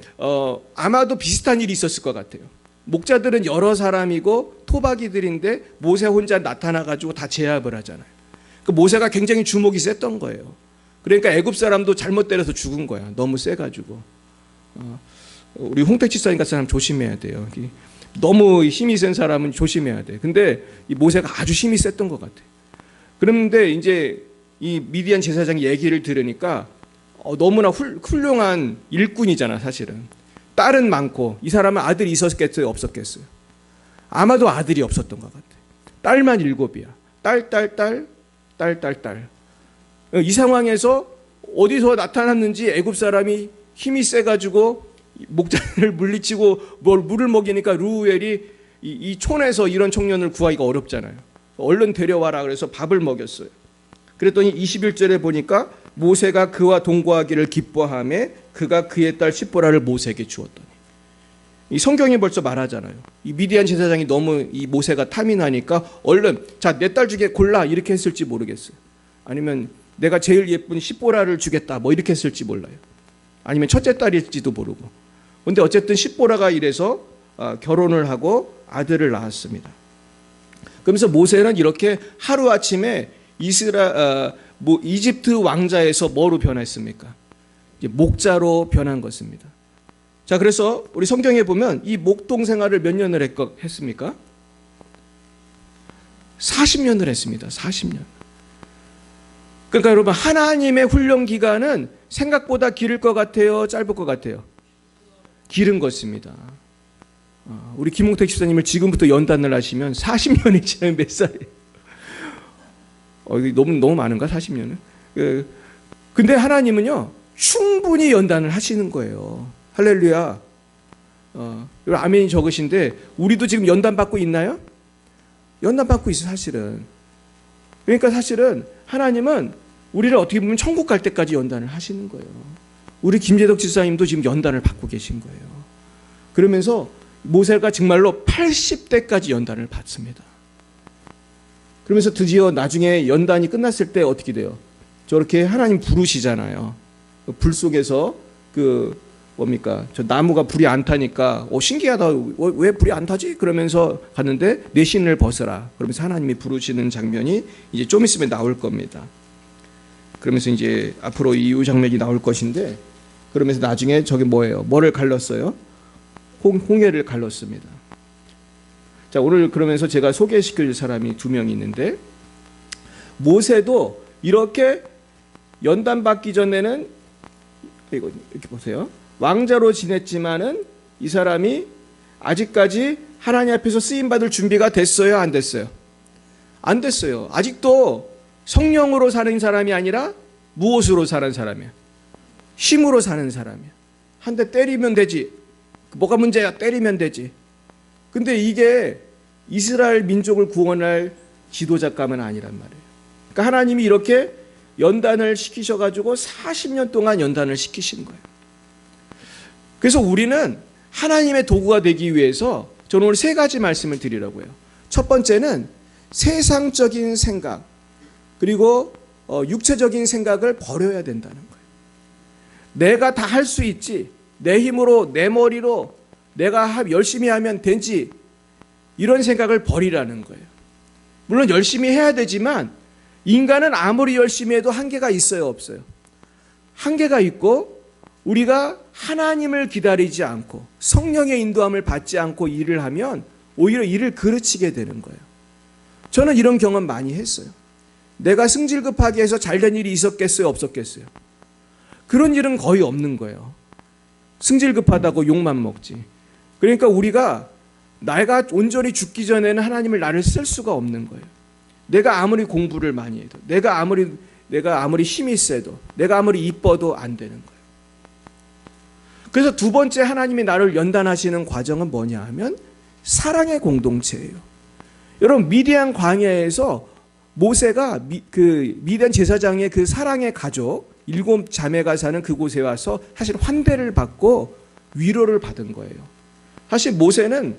아마도 비슷한 일이 있었을 것 같아요. 목자들은 여러 사람이고 토박이들인데 모세 혼자 나타나가지고 다 제압을 하잖아요. 그 모세가 굉장히 주먹이 셌던 거예요. 그러니까 애굽 사람도 잘못 때려서 죽은 거야. 너무 세가지고. 우리 홍택 지사님 같은 사람 조심해야 돼요. 너무 힘이 센 사람은 조심해야 돼. 근데 이 모세가 아주 힘이 셌던 것 같아. 그런데 이제 이 미디안 제사장이 얘기를 들으니까 너무나 훌륭한 일꾼이잖아, 사실은. 딸은 많고, 이 사람은 아들이 있었겠어요, 없었겠어요? 아마도 아들이 없었던 것 같아. 딸만 7이야. 딸. 이 상황에서 어디서 나타났는지 애굽 사람이 힘이 세가지고 목자를 물리치고 물을 먹이니까 르우엘이 이 촌에서 이런 청년을 구하기가 어렵잖아요. 얼른 데려와라 그래서 밥을 먹였어요. 그랬더니 21절에 보니까 모세가 그와 동거하기를 기뻐하며 그가 그의 딸 시보라를 모세에게 주었더니, 이 성경이 벌써 말하잖아요. 이 미디안 제사장이 너무 이 모세가 탐이 나니까 얼른 자, 내 딸 중에 골라 이렇게 했을지 모르겠어요. 아니면 내가 제일 예쁜 시보라를 주겠다 뭐 이렇게 했을지 몰라요. 아니면 첫째 딸일지도 모르고. 근데 어쨌든 시보라가 이래서 결혼을 하고 아들을 낳았습니다. 그러면서 모세는 이렇게 하루아침에 이집트 왕자에서 뭐로 변했습니까? 목자로 변한 것입니다. 자, 그래서 우리 성경에 보면 이 목동 생활을 몇 년을 했습니까? 40년을 했습니다. 40년. 그러니까 여러분, 하나님의 훈련 기간은 생각보다 길을 것 같아요? 짧을 것 같아요? 길은 것입니다. 우리 김홍택 집사님을 지금부터 연단을 하시면 40년이 지나면 몇 살이에요? 이게 너무 많은가, 40년은? 근데 하나님은요, 충분히 연단을 하시는 거예요. 할렐루야. 아멘이 적으신데, 우리도 지금 연단 받고 있나요? 연단 받고 있어요, 사실은. 그러니까 사실은 하나님은 우리를 어떻게 보면 천국 갈 때까지 연단을 하시는 거예요. 우리 김재덕 지사님도 지금 연단을 받고 계신 거예요. 그러면서 모세가 정말로 80대까지 연단을 받습니다. 그러면서 드디어 나중에 연단이 끝났을 때 어떻게 돼요? 저렇게 하나님 부르시잖아요. 불 속에서 저 나무가 불이 안 타니까 신기하다. 왜 불이 안 타지? 그러면서 갔는데 내 신을 벗어라. 그러면서 하나님이 부르시는 장면이 이제 좀 있으면 나올 겁니다. 그러면서 이제 앞으로 이 장면이 나올 것인데, 그러면서 나중에 저게 뭐예요? 뭐를 갈랐어요? 홍해를 갈랐습니다. 자, 오늘 그러면서 제가 소개시킬 사람이 2명이 있는데, 모세도 이렇게 연단받기 전에는 이렇게 보세요. 왕자로 지냈지만은 이 사람이 아직까지 하나님 앞에서 쓰임받을 준비가 됐어요? 안 됐어요? 안 됐어요. 아직도 성령으로 사는 사람이 아니라 무엇으로 사는 사람이야? 힘으로 사는 사람이야. 한 대 때리면 되지. 뭐가 문제야? 때리면 되지. 근데 이게 이스라엘 민족을 구원할 지도자감은 아니란 말이에요. 그러니까 하나님이 이렇게 연단을 시키셔가지고 40년 동안 연단을 시키신 거예요. 그래서 우리는 하나님의 도구가 되기 위해서 저는 오늘 3가지 말씀을 드리려고요. 첫 번째는 세상적인 생각, 그리고 육체적인 생각을 버려야 된다는 거예요. 내가 다 할 수 있지, 내 힘으로 내 머리로 내가 열심히 하면 되지, 이런 생각을 버리라는 거예요. 물론 열심히 해야 되지만 인간은 아무리 열심히 해도 한계가 있어요, 없어요? 한계가 있고, 우리가 하나님을 기다리지 않고 성령의 인도함을 받지 않고 일을 하면 오히려 일을 그르치게 되는 거예요. 저는 이런 경험 많이 했어요. 내가 승질급하게 해서 잘된 일이 있었겠어요, 없었겠어요? 그런 일은 거의 없는 거예요. 승질급하다고 욕만 먹지. 그러니까 우리가 내가 온전히 죽기 전에는 하나님을 나를 쓸 수가 없는 거예요. 내가 아무리 공부를 많이 해도, 내가 아무리 힘이 세도, 내가 아무리 이뻐도 안 되는 거예요. 그래서 두 번째 하나님이 나를 연단하시는 과정은 뭐냐 하면 사랑의 공동체예요. 여러분, 미디안 광야에서 모세가 미디안 제사장의 그 사랑의 가족 7 자매가 사는 그곳에 와서 사실 환대를 받고 위로를 받은 거예요. 사실 모세는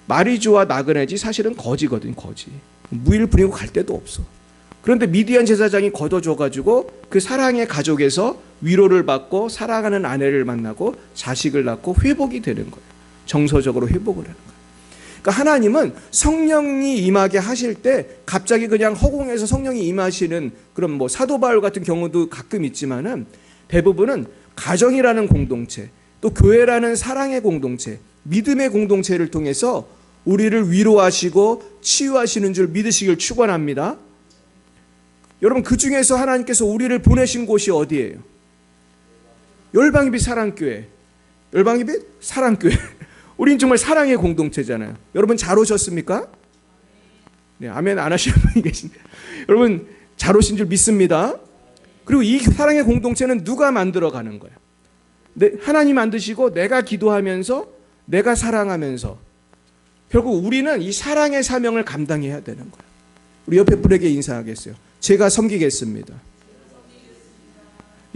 마리주와 나그네지 사실은 거지거든, 거지. 무일 부리고 갈 데도 없어. 그런데 미디안 제사장이 걷어줘가지고 그 사랑의 가족에서 위로를 받고 사랑하는 아내를 만나고 자식을 낳고 회복이 되는 거예요. 정서적으로 회복을 하는 거예요. 그러니까 하나님은 성령이 임하게 하실 때 갑자기 그냥 허공에서 성령이 임하시는 그런 뭐 사도 바울 같은 경우도 가끔 있지만은 대부분은 가정이라는 공동체, 또 교회라는 사랑의 공동체, 믿음의 공동체를 통해서 우리를 위로하시고 치유하시는 줄 믿으시길 축원합니다. 여러분, 그 중에서 하나님께서 우리를 보내신 곳이 어디예요? 열방예비 사랑교회. 열방예비 사랑교회. 우린 정말 사랑의 공동체잖아요. 여러분 잘 오셨습니까? 네, 아멘 안 하시는 분이 계신데. 여러분 잘 오신 줄 믿습니다. 그리고 이 사랑의 공동체는 누가 만들어가는 거예요? 하나님 만드시고 내가 기도하면서 내가 사랑하면서 결국 우리는 이 사랑의 사명을 감당해야 되는 거예요. 우리 옆에 분에게 인사하겠어요. 제가 섬기겠습니다.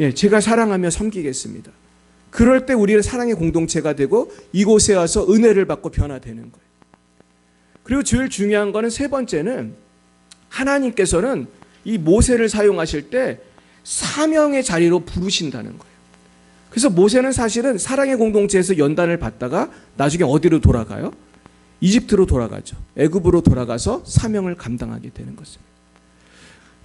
예, 제가 사랑하며 섬기겠습니다. 그럴 때 우리는 사랑의 공동체가 되고 이곳에 와서 은혜를 받고 변화되는 거예요. 그리고 제일 중요한 거는 세 번째는 하나님께서는 이 모세를 사용하실 때 사명의 자리로 부르신다는 거예요. 그래서 모세는 사실은 사랑의 공동체에서 연단을 받다가 나중에 어디로 돌아가요? 이집트로 돌아가죠. 애굽으로 돌아가서 사명을 감당하게 되는 것입니다.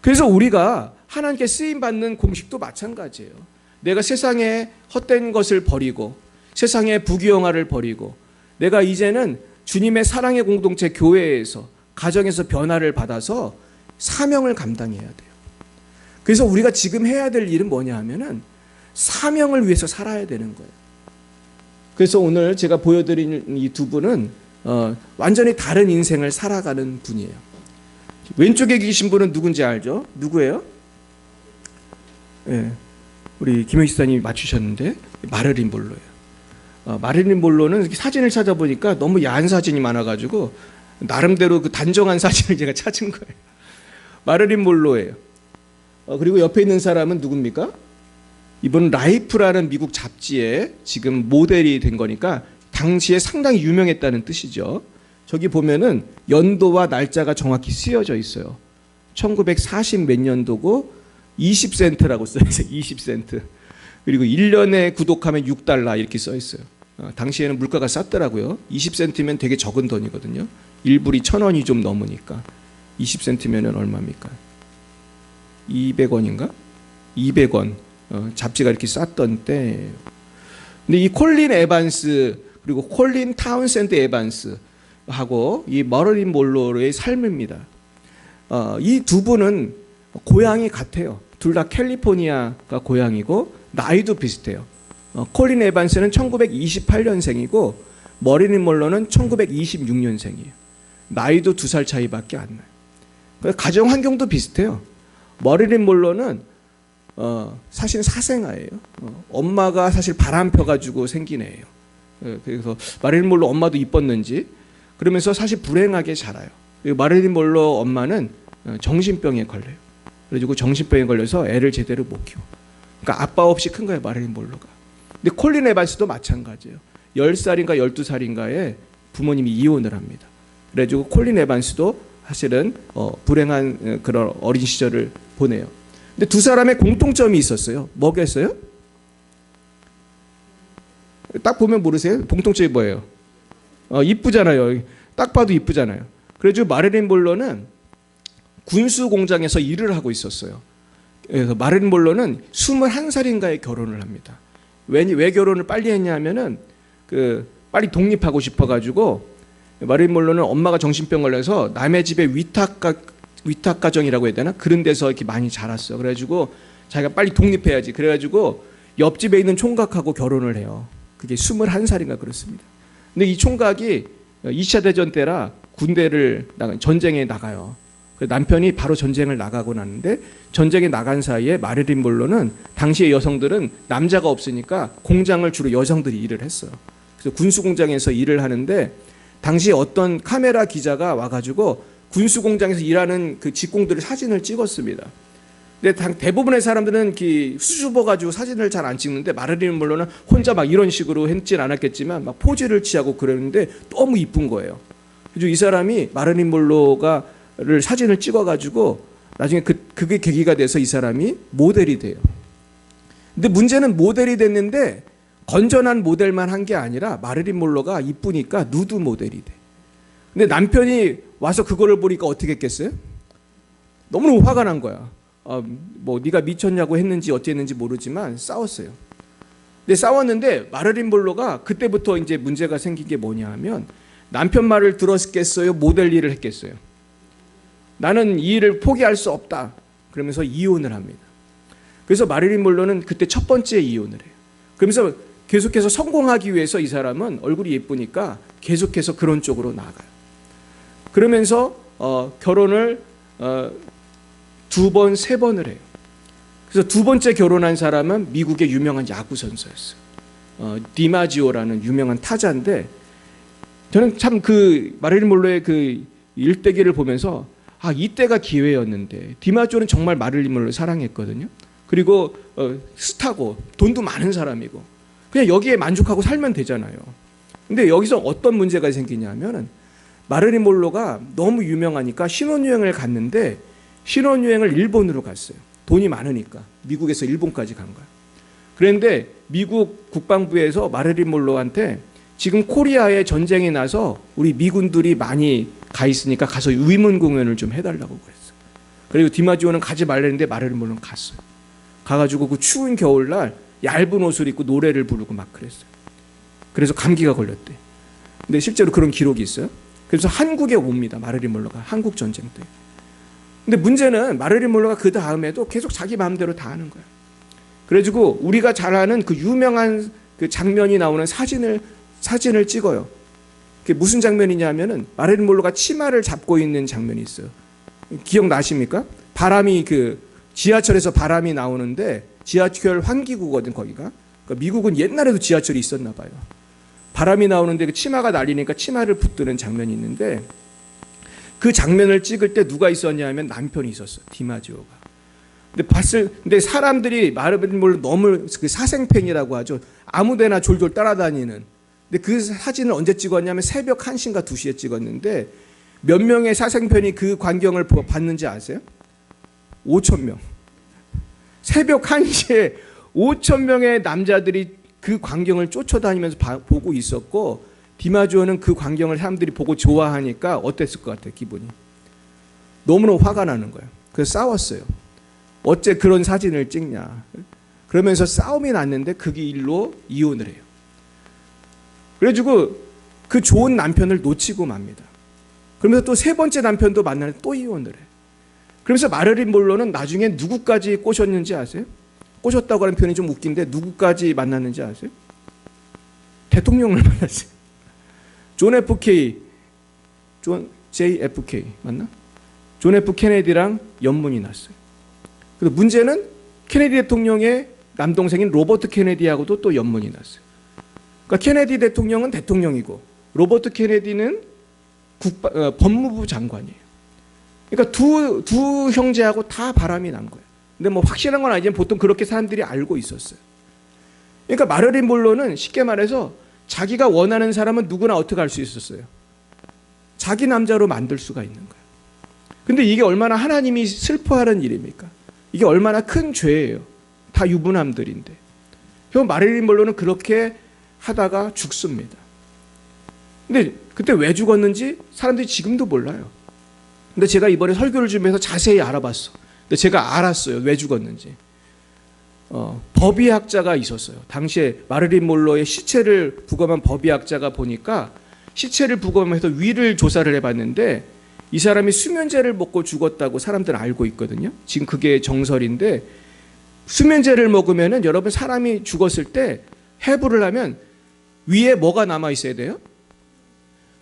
그래서 우리가 하나님께 쓰임받는 공식도 마찬가지예요. 내가 세상의 헛된 것을 버리고 세상의 부귀영화를 버리고 내가 이제는 주님의 사랑의 공동체 교회에서 가정에서 변화를 받아서 사명을 감당해야 돼요. 그래서 우리가 지금 해야 될 일은 뭐냐 하면은 사명을 위해서 살아야 되는 거예요. 그래서 오늘 제가 보여드린 이 두 분은 완전히 다른 인생을 살아가는 분이에요. 왼쪽에 계신 분은 누군지 알죠? 누구예요? 네, 우리 김영희 시사님이 맞추셨는데 마릴린 몰로예요. 마릴린 몰로는 사진을 찾아보니까 너무 야한 사진이 많아가지고 나름대로 그 단정한 사진을 제가 찾은 거예요. 마릴린 몰로예요. 그리고 옆에 있는 사람은 누굽니까? 이분은 라이프라는 미국 잡지에 지금 모델이 된 거니까 당시에 상당히 유명했다는 뜻이죠. 저기 보면은 연도와 날짜가 정확히 쓰여져 있어요. 1940 몇 년도고 20센트라고 써있어요. 20센트. 그리고 1년에 구독하면 $6 이렇게 써있어요. 당시에는 물가가 쌌더라고요. 20센트면 되게 적은 돈이거든요. 1불이 1,000원이 좀 넘으니까 20센트면 얼마입니까? 200원인가? 200원. 잡지가 이렇게 쌌던 때. 근데 이 콜린 에반스 그리고 콜린 타운센드 에반스 하고 이 머릴린 몰로의 삶입니다. 이 두 분은 고향이 같아요. 둘 다 캘리포니아가 고향이고 나이도 비슷해요. 콜린 에반스는 1928년생이고 머릴린 몰로는 1926년생이에요. 나이도 2살 차이밖에 안 나요. 가정 환경도 비슷해요. 머릴린 몰로는 사실 사생아예요. 엄마가 사실 바람 펴가지고 생긴 애예요. 그래서 마릴린 몰로 엄마도 이뻤는지 그러면서 사실 불행하게 자라요. 마릴린 몰로 엄마는 정신병에 걸려요. 그래가지고 정신병에 걸려서 애를 제대로 못 키워. 그러니까 아빠 없이 큰 거예요, 마릴린 몰로가. 근데 콜린 에반스도 마찬가지예요. 10살인가 12살인가에 부모님이 이혼을 합니다. 그래가지고 콜린 에반스도 사실은 불행한 그런 어린 시절을 보내요. 근데 두 사람의 공통점이 있었어요. 뭐겠어요? 딱 보면 모르세요? 공통점이 뭐예요? 이쁘잖아요. 딱 봐도 이쁘잖아요. 그래가지고 마릴린 몰로는 군수 공장에서 일을 하고 있었어요. 그래서 마릴린 몰로는 21살인가에 결혼을 합니다. 왜 결혼을 빨리 했냐면은 빨리 독립하고 싶어가지고 마릴린 몰로는 엄마가 정신병 걸려서 남의 집에 위탁 가정이라고 해야 되나? 그런 데서 이렇게 많이 자랐어요. 그래가지고 자기가 빨리 독립해야지. 그래가지고 옆집에 있는 총각하고 결혼을 해요. 그게 21살인가 그렇습니다. 근데 이 총각이 2차 대전 때라 전쟁에 나가요. 남편이 바로 전쟁을 나가고 나는데 전쟁에 나간 사이에 마릴린 먼로는 당시의 여성들은 남자가 없으니까 공장을 주로 여성들이 일을 했어요. 그래서 군수 공장에서 일을 하는데 당시 어떤 카메라 기자가 와가지고 군수 공장에서 일하는 그 직공들의 사진을 찍었습니다. 근데 대부분의 사람들은 수줍어가지고 사진을 잘 안 찍는데 마릴린 먼로는 혼자 막 이런 식으로 했진 않았겠지만 막 포즈를 취하고 그러는데 너무 이쁜 거예요. 그래서 이 사람이 마릴린 먼로를 사진을 찍어가지고 나중에 그게 계기가 돼서 이 사람이 모델이 돼요. 근데 문제는 모델이 됐는데 건전한 모델만 한 게 아니라 마릴린 먼로가 이쁘니까 누드 모델이 돼. 근데 남편이 와서 그거를 보니까 어떻게 했겠어요? 너무너무 화가 난 거야. 뭐 네가 미쳤냐고 했는지 어땠는지 모르지만 싸웠어요. 근데 싸웠는데 마릴린 먼로가 그때부터 이제 문제가 생긴 게 뭐냐 하면 남편 말을 들었겠어요? 모델 일을 했겠어요? 나는 이 일을 포기할 수 없다. 그러면서 이혼을 합니다. 그래서 마릴린 먼로는 그때 첫 번째 이혼을 해요. 그러면서 계속해서 성공하기 위해서 이 사람은 얼굴이 예쁘니까 계속해서 그런 쪽으로 나가요. 그러면서 결혼을 2번, 3번을 해요. 그래서 두 번째 결혼한 사람은 미국의 유명한 야구 선수였어요. 디마지오라는 유명한 타자인데 저는 참 그 마릴린 먼로의 그 일대기를 보면서 이때가 기회였는데 디마지오는 정말 마릴린 먼로를 사랑했거든요. 그리고 스타고 돈도 많은 사람이고 그냥 여기에 만족하고 살면 되잖아요. 근데 여기서 어떤 문제가 생기냐면은 마릴린 먼로가 너무 유명하니까 신혼여행을 갔는데 신혼여행을 일본으로 갔어요. 돈이 많으니까 미국에서 일본까지 간 거예요. 그런데 미국 국방부에서 마릴린 먼로한테 지금 코리아에 전쟁이 나서 우리 미군들이 많이 가 있으니까 가서 위문 공연을 좀 해달라고 그랬어요. 그리고 디마지오는 가지 말랬는데 마릴린 먼로는 갔어요. 가가지고 그 추운 겨울날 얇은 옷을 입고 노래를 부르고 막 그랬어요. 그래서 감기가 걸렸대. 근데 실제로 그런 기록이 있어요. 그래서 한국에 옵니다. 마릴린 먼로가 한국 전쟁 때. 근데 문제는 마릴린 먼로가 그 다음에도 계속 자기 마음대로 다 하는 거예요. 그래가지고 우리가 잘 아는 그 유명한 그 장면이 나오는 사진을 찍어요. 그게 무슨 장면이냐면은 마릴린 먼로가 치마를 잡고 있는 장면이 있어요. 기억나십니까? 바람이 지하철에서 바람이 나오는데 지하철 환기구거든 거기가. 그러니까 미국은 옛날에도 지하철이 있었나 봐요. 바람이 나오는데 그 치마가 날리니까 치마를 붙드는 장면이 있는데 그 장면을 찍을 때 누가 있었냐면 남편이 있었어요. 디마지오가. 근데 사람들이 마릴린 먼로 너무 그 사생팬이라고 하죠. 아무데나 졸졸 따라다니는. 근데 그 사진을 언제 찍었냐면 새벽 1시인가 2시에 찍었는데 몇 명의 사생팬이 그 광경을 봤는지 아세요? 5,000명. 새벽 1시에 5,000명의 남자들이 그 광경을 쫓아다니면서 보고 있었고 디마지오는 그 광경을 사람들이 보고 좋아하니까 어땠을 것 같아요? 기분이. 너무너무 화가 나는 거예요. 그래서 싸웠어요. 어째 그런 사진을 찍냐. 그러면서 싸움이 났는데 그 일로 이혼을 해요. 그래가지고 그 좋은 남편을 놓치고 맙니다. 그러면서 또 세 번째 남편도 만나는데 또 이혼을 해요. 그러면서 마릴린 먼로는 나중에 누구까지 꼬셨는지 아세요? 꼬셨다고 하는 표현이 좀 웃긴데 누구까지 만났는지 아세요? 대통령을 만났어요. JFK 맞나? 존 F 케네디랑 연문이 났어요. 그래서 문제는 케네디 대통령의 남동생인 로버트 케네디하고도 또 연문이 났어요. 그러니까 케네디 대통령은 대통령이고 로버트 케네디는 법무부 장관이에요. 그러니까 두 형제하고 다 바람이 난 거예요. 근데 뭐 확실한 건 아니지만 보통 그렇게 사람들이 알고 있었어요. 그러니까 마릴린 먼로는 쉽게 말해서 자기가 원하는 사람은 누구나 어떻게 할 수 있었어요? 자기 남자로 만들 수가 있는 거예요. 근데 이게 얼마나 하나님이 슬퍼하는 일입니까? 이게 얼마나 큰 죄예요. 다 유부남들인데. 그럼 마릴린 먼로는 그렇게 하다가 죽습니다. 근데 그때 왜 죽었는지 사람들이 지금도 몰라요. 근데 제가 이번에 설교를 준비해서 자세히 알아봤어. 근데 제가 알았어요. 왜 죽었는지. 법의학자가 있었어요. 당시에 마릴린 먼로의 시체를 부검한 법의학자가 보니까 시체를 부검해서 위를 조사를 해봤는데 이 사람이 수면제를 먹고 죽었다고 사람들은 알고 있거든요. 지금 그게 정설인데 수면제를 먹으면은 여러분 사람이 죽었을 때 해부를 하면 위에 뭐가 남아 있어야 돼요?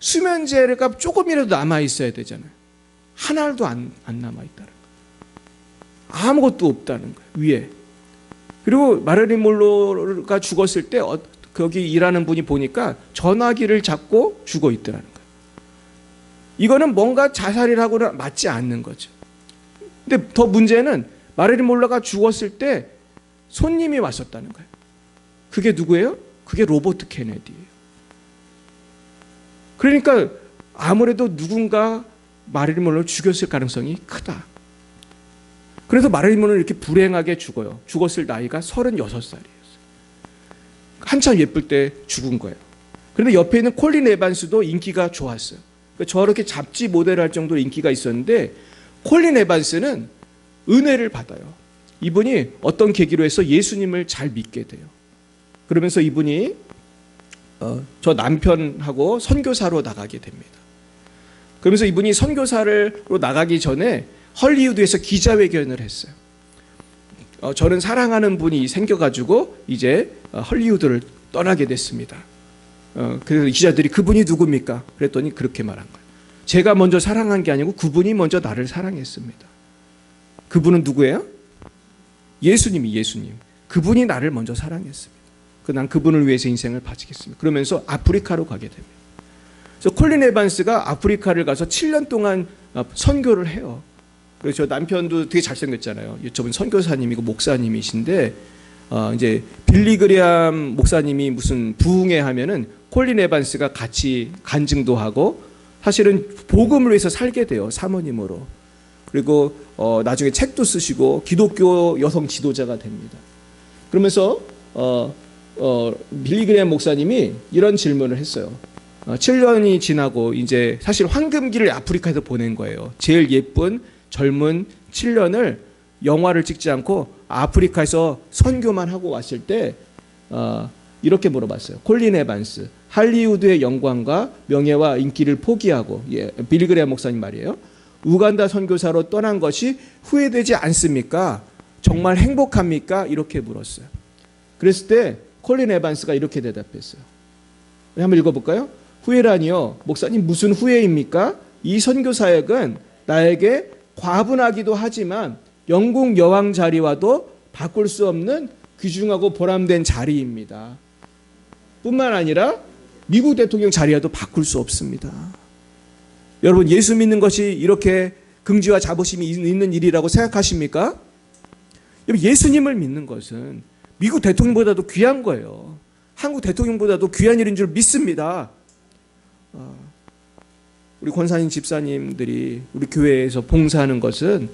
수면제가 조금이라도 남아 있어야 되잖아요. 한 알도 안 남아 있다는 거예요. 아무것도 없다는 거예요, 위에. 그리고 마릴린 monroe가 죽었을 때 거기 일하는 분이 보니까 전화기를 잡고 죽어 있더라는 거예요. 이거는 뭔가 자살이라고는 맞지 않는 거죠. 근데 더 문제는 마릴린 monroe가 죽었을 때 손님이 왔었다는 거예요. 그게 누구예요? 그게 로버트 케네디예요. 그러니까 아무래도 누군가 마릴린 monroe를 죽였을 가능성이 크다. 그래서 마릴린 monroe는 이렇게 불행하게 죽어요. 죽었을 나이가 36살이에요. 한참 예쁠 때 죽은 거예요. 그런데 옆에 있는 콜린 에반스도 인기가 좋았어요. 저렇게 잡지 모델을 할 정도로 인기가 있었는데 콜린 에반스는 은혜를 받아요. 이분이 어떤 계기로 해서 예수님을 잘 믿게 돼요. 그러면서 이분이 저 남편하고 선교사로 나가게 됩니다. 그러면서 이분이 선교사로 나가기 전에 헐리우드에서 기자회견을 했어요. 저는 사랑하는 분이 생겨가지고 이제 헐리우드를 떠나게 됐습니다. 그래서 기자들이 그분이 누굽니까? 그랬더니 그렇게 말한 거예요. 제가 먼저 사랑한 게 아니고 그분이 먼저 나를 사랑했습니다. 그분은 누구예요? 예수님. 그분이 나를 먼저 사랑했습니다. 난 그분을 위해서 인생을 바치겠습니다. 그러면서 아프리카로 가게 됩니다. 그래서 콜린 에반스가 아프리카를 가서 7년 동안 선교를 해요. 그래서 저 남편도 되게 잘생겼잖아요. 저분 선교사님이고 목사님이신데 이제 빌리 그레암 목사님이 무슨 부흥회 하면은 콜린 에반스가 같이 간증도 하고 사실은 복음을 위해서 살게 돼요. 사모님으로. 그리고 나중에 책도 쓰시고 기독교 여성 지도자가 됩니다. 그러면서 빌리 그레암 목사님이 이런 질문을 했어요. 7년이 지나고 이제 사실 황금기를 아프리카에서 보낸 거예요. 제일 예쁜 젊은 7년을 영화를 찍지 않고 아프리카에서 선교만 하고 왔을 때 이렇게 물어봤어요. 콜린 에반스, 할리우드의 영광과 명예와 인기를 포기하고, 빌리 그레암 목사님 말이에요. 우간다 선교사로 떠난 것이 후회되지 않습니까? 정말 행복합니까? 이렇게 물었어요. 그랬을 때 콜린 에반스가 이렇게 대답했어요. 한번 읽어볼까요? 후회라니요. 목사님 무슨 후회입니까? 이 선교 사역은 나에게 과분하기도 하지만 영국 여왕 자리와도 바꿀 수 없는 귀중하고 보람된 자리입니다. 뿐만 아니라 미국 대통령 자리와도 바꿀 수 없습니다. 여러분, 예수 믿는 것이 이렇게 긍지와 자부심이 있는 일이라고 생각하십니까? 예수님을 믿는 것은 미국 대통령보다도 귀한 거예요. 한국 대통령보다도 귀한 일인 줄 믿습니다. 우리 권사님 집사님들이 우리 교회에서 봉사하는 것은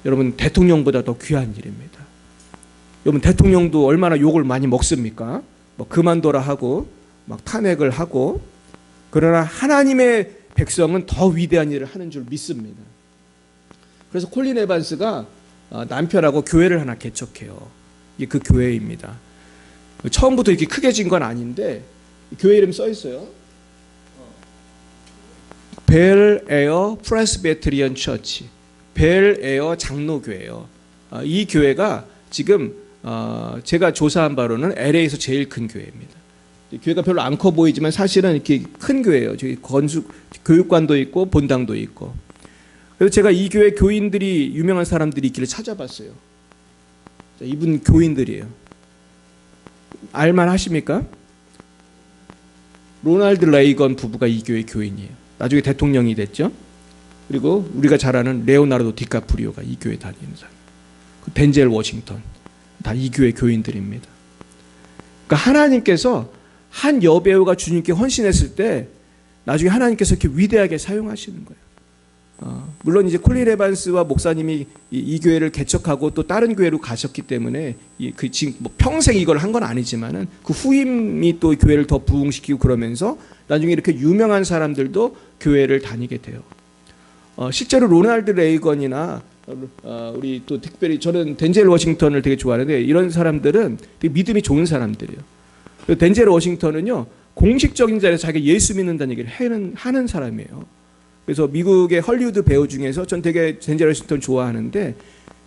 여러분 대통령보다 더 귀한 일입니다. 여러분 대통령도 얼마나 욕을 많이 먹습니까? 그만둬라 하고 막 탄핵을 하고, 그러나 하나님의 백성은 더 위대한 일을 하는 줄 믿습니다. 그래서 콜린 에반스가 남편하고 교회를 하나 개척해요. 이게 그 교회입니다. 처음부터 이렇게 크게 진 건 아닌데 교회 이름 써 있어요. 벨 에어 프레스베테리언 처치, 벨 에어 장로교회예요. 이 교회가 지금 제가 조사한 바로는 LA에서 제일 큰 교회입니다. 교회가 별로 안 커 보이지만 사실은 이렇게 큰 교회예요. 저기 교육관도 있고 본당도 있고. 그래서 제가 이 교회 교인들이, 유명한 사람들이 있기를 찾아봤어요. 이분 교인들이에요. 알만 하십니까? 로널드 레이건 부부가 이 교회 교인이에요. 나중에 대통령이 됐죠. 그리고 우리가 잘 아는 레오나르도 디카프리오가 이 교회 다니는 사람. 덴젤 워싱턴, 다 이 교회 교인들입니다. 그러니까 하나님께서 한 여배우가 주님께 헌신했을 때 나중에 하나님께서 이렇게 위대하게 사용하시는 거예요. 물론 이제 콜린 에반스와 목사님이 이 교회를 개척하고 또 다른 교회로 가셨기 때문에 지금 평생 이걸 한 건 아니지만은 그 후임이 또 교회를 더 부흥시키고 그러면서 나중에 이렇게 유명한 사람들도 교회를 다니게 돼요. 실제로 로널드 레이건이나 우리 또 특별히 저는 덴젤 워싱턴을 되게 좋아하는데 이런 사람들은 되게 믿음이 좋은 사람들이에요. 덴젤 워싱턴은요 공식적인 자리에서 자기가 예수 믿는다는 얘기를 하는 사람이에요. 그래서 미국의 헐리우드 배우 중에서 전 되게 덴젤 워싱턴 좋아하는데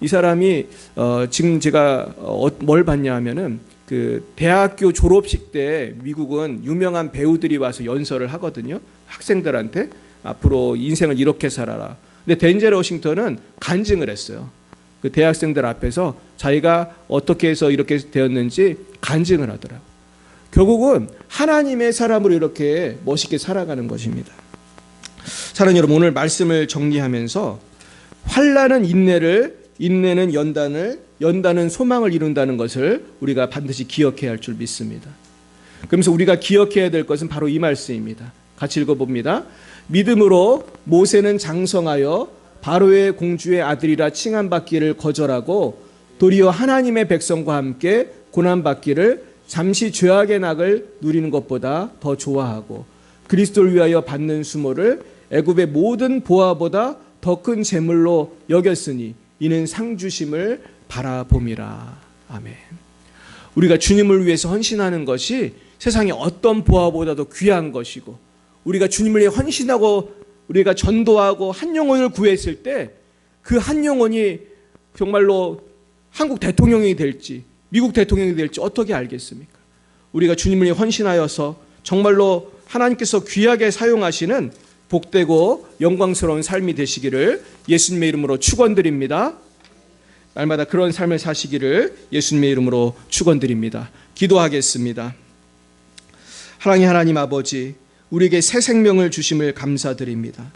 이 사람이 지금 제가 뭘 봤냐 하면은 그 대학교 졸업식 때 미국은 유명한 배우들이 와서 연설을 하거든요. 학생들한테 앞으로 인생을 이렇게 살아라. 근데 덴젤 워싱턴은 간증을 했어요. 그 대학생들 앞에서 자기가 어떻게 해서 이렇게 되었는지 간증을 하더라고요. 결국은 하나님의 사람으로 이렇게 멋있게 살아가는 것입니다. 사랑하는 여러분, 오늘 말씀을 정리하면서 환난은 인내를, 인내는 연단을, 연단은 소망을 이룬다는 것을 우리가 반드시 기억해야 할 줄 믿습니다. 그러면서 우리가 기억해야 될 것은 바로 이 말씀입니다. 같이 읽어봅니다. 믿음으로 모세는 장성하여 바로의 공주의 아들이라 칭함받기를 거절하고 도리어 하나님의 백성과 함께 고난받기를 잠시 죄악의 낙을 누리는 것보다 더 좋아하고 그리스도를 위하여 받는 수모를 애굽의 모든 보화보다 더 큰 재물로 여겼으니 이는 상 주심을 바라봄이라. 아멘. 우리가 주님을 위해서 헌신하는 것이 세상의 어떤 보화보다도 귀한 것이고 우리가 주님을 위해 헌신하고 우리가 전도하고 한 영혼을 구했을 때 그 한 영혼이 정말로 한국 대통령이 될지 미국 대통령이 될지 어떻게 알겠습니까? 우리가 주님을 위해 헌신하여서 정말로 하나님께서 귀하게 사용하시는 복되고 영광스러운 삶이 되시기를 예수님의 이름으로 축원드립니다. 날마다 그런 삶을 사시기를 예수님의 이름으로 축원드립니다. 기도하겠습니다. 하나님 아버지, 우리에게 새 생명을 주심을 감사드립니다.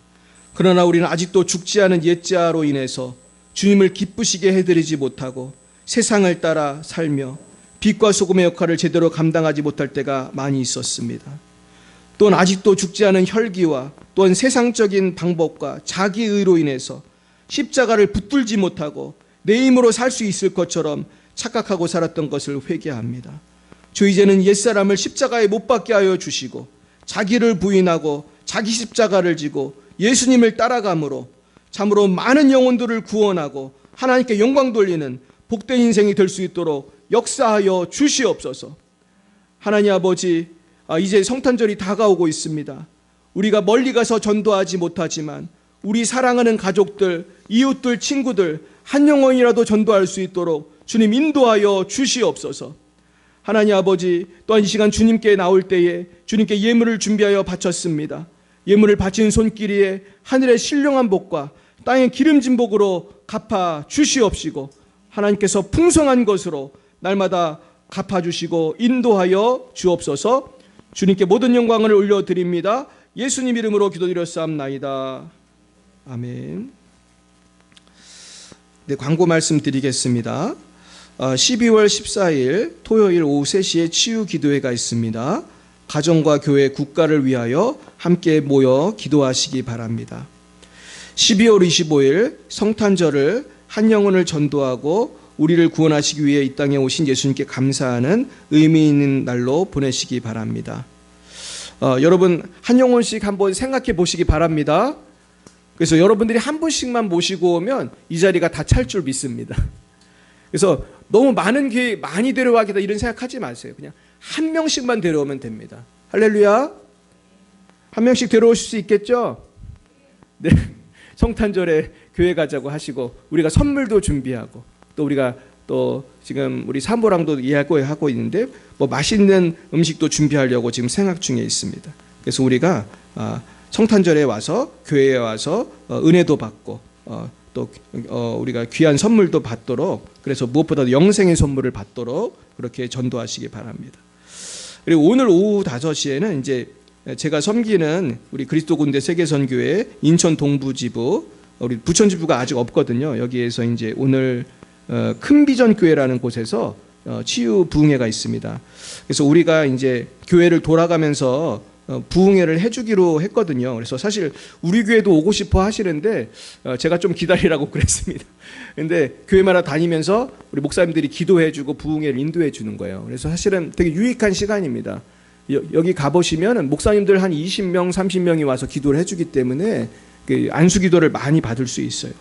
그러나 우리는 아직도 죽지 않은 옛자로 인해서 주님을 기쁘시게 해드리지 못하고 세상을 따라 살며 빛과 소금의 역할을 제대로 감당하지 못할 때가 많이 있었습니다. 또한 아직도 죽지 않은 혈기와 또한 세상적인 방법과 자기의로 인해서 십자가를 붙들지 못하고 내 힘으로 살 수 있을 것처럼 착각하고 살았던 것을 회개합니다. 주, 이제는 옛사람을 십자가에 못 박게 하여 주시고 자기를 부인하고 자기 십자가를 지고 예수님을 따라감으로 참으로 많은 영혼들을 구원하고 하나님께 영광 돌리는 복된 인생이 될 수 있도록 역사하여 주시옵소서. 하나님 아버지, 이제 성탄절이 다가오고 있습니다. 우리가 멀리 가서 전도하지 못하지만 우리 사랑하는 가족들, 이웃들, 친구들 한 영혼이라도 전도할 수 있도록 주님 인도하여 주시옵소서. 하나님 아버지, 또한 이 시간 주님께 나올 때에 주님께 예물을 준비하여 바쳤습니다. 예물을 바친 손길이에 하늘의 신령한 복과 땅의 기름진 복으로 갚아 주시옵시고 하나님께서 풍성한 것으로 날마다 갚아주시고 인도하여 주옵소서. 주님께 모든 영광을 올려드립니다. 예수님 이름으로 기도드렸사옵나이다. 아멘. 네, 광고 말씀 드리겠습니다. 12월 14일 토요일 오후 3시에 치유 기도회가 있습니다. 가정과 교회, 국가를 위하여 함께 모여 기도하시기 바랍니다. 12월 25일 성탄절을 한 영혼을 전도하고 우리를 구원하시기 위해 이 땅에 오신 예수님께 감사하는 의미 있는 날로 보내시기 바랍니다. 여러분 한 영혼씩 한번 생각해 보시기 바랍니다. 그래서 여러분들이 한 분씩만 모시고 오면 이 자리가 다 찰 줄 믿습니다. 그래서 너무 많은 교회 많이 데려가겠다 이런 생각하지 마세요. 그냥 한 명씩만 데려오면 됩니다. 할렐루야. 한 명씩 데려오실 수 있겠죠? 네. 성탄절에 교회 가자고 하시고 우리가 선물도 준비하고 또 우리가 또 지금 우리 사모랑도 이야기하고 있는데 뭐 맛있는 음식도 준비하려고 지금 생각 중에 있습니다. 그래서 우리가 성탄절에 와서 교회에 와서 은혜도 받고 또 우리가 귀한 선물도 받도록, 그래서 무엇보다도 영생의 선물을 받도록 그렇게 전도하시기 바랍니다. 그리고 오늘 오후 5시에는 이제 제가 섬기는 우리 그리스도 군대 세계선교회 인천 동부지부, 우리 부천지부가 아직 없거든요. 여기에서 이제 오늘 큰비전교회라는 곳에서 치유 부흥회가 있습니다. 그래서 우리가 이제 교회를 돌아가면서 부흥회를 해주기로 했거든요. 그래서 사실 우리 교회도 오고 싶어 하시는데 제가 좀 기다리라고 그랬습니다. 근데 교회마다 다니면서 우리 목사님들이 기도해주고 부흥회를 인도해주는 거예요. 그래서 사실은 되게 유익한 시간입니다. 여기 가보시면 목사님들 한 20명, 30명이 와서 기도를 해주기 때문에 안수 기도를 많이 받을 수 있어요.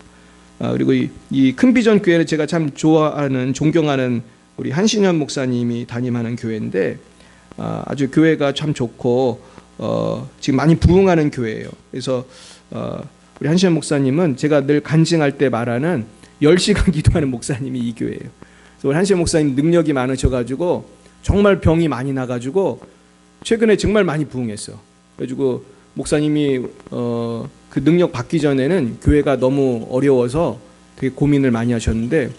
그리고 이 큰비전 교회는 제가 참 좋아하는, 존경하는 우리 한신현 목사님이 담임하는 교회인데 아주 교회가 참 좋고 지금 많이 부흥하는 교회예요. 그래서 우리 한신현 목사님은 제가 늘 간증할 때 말하는 10시간 기도하는 목사님이 이 교회예요. 그래서 우리 한시영 목사님 능력이 많으셔가지고 정말 병이 많이 나가지고 최근에 정말 많이 부흥했어요. 그래가지고 목사님이 그 능력 받기 전에는 교회가 너무 어려워서 되게 고민을 많이 하셨는데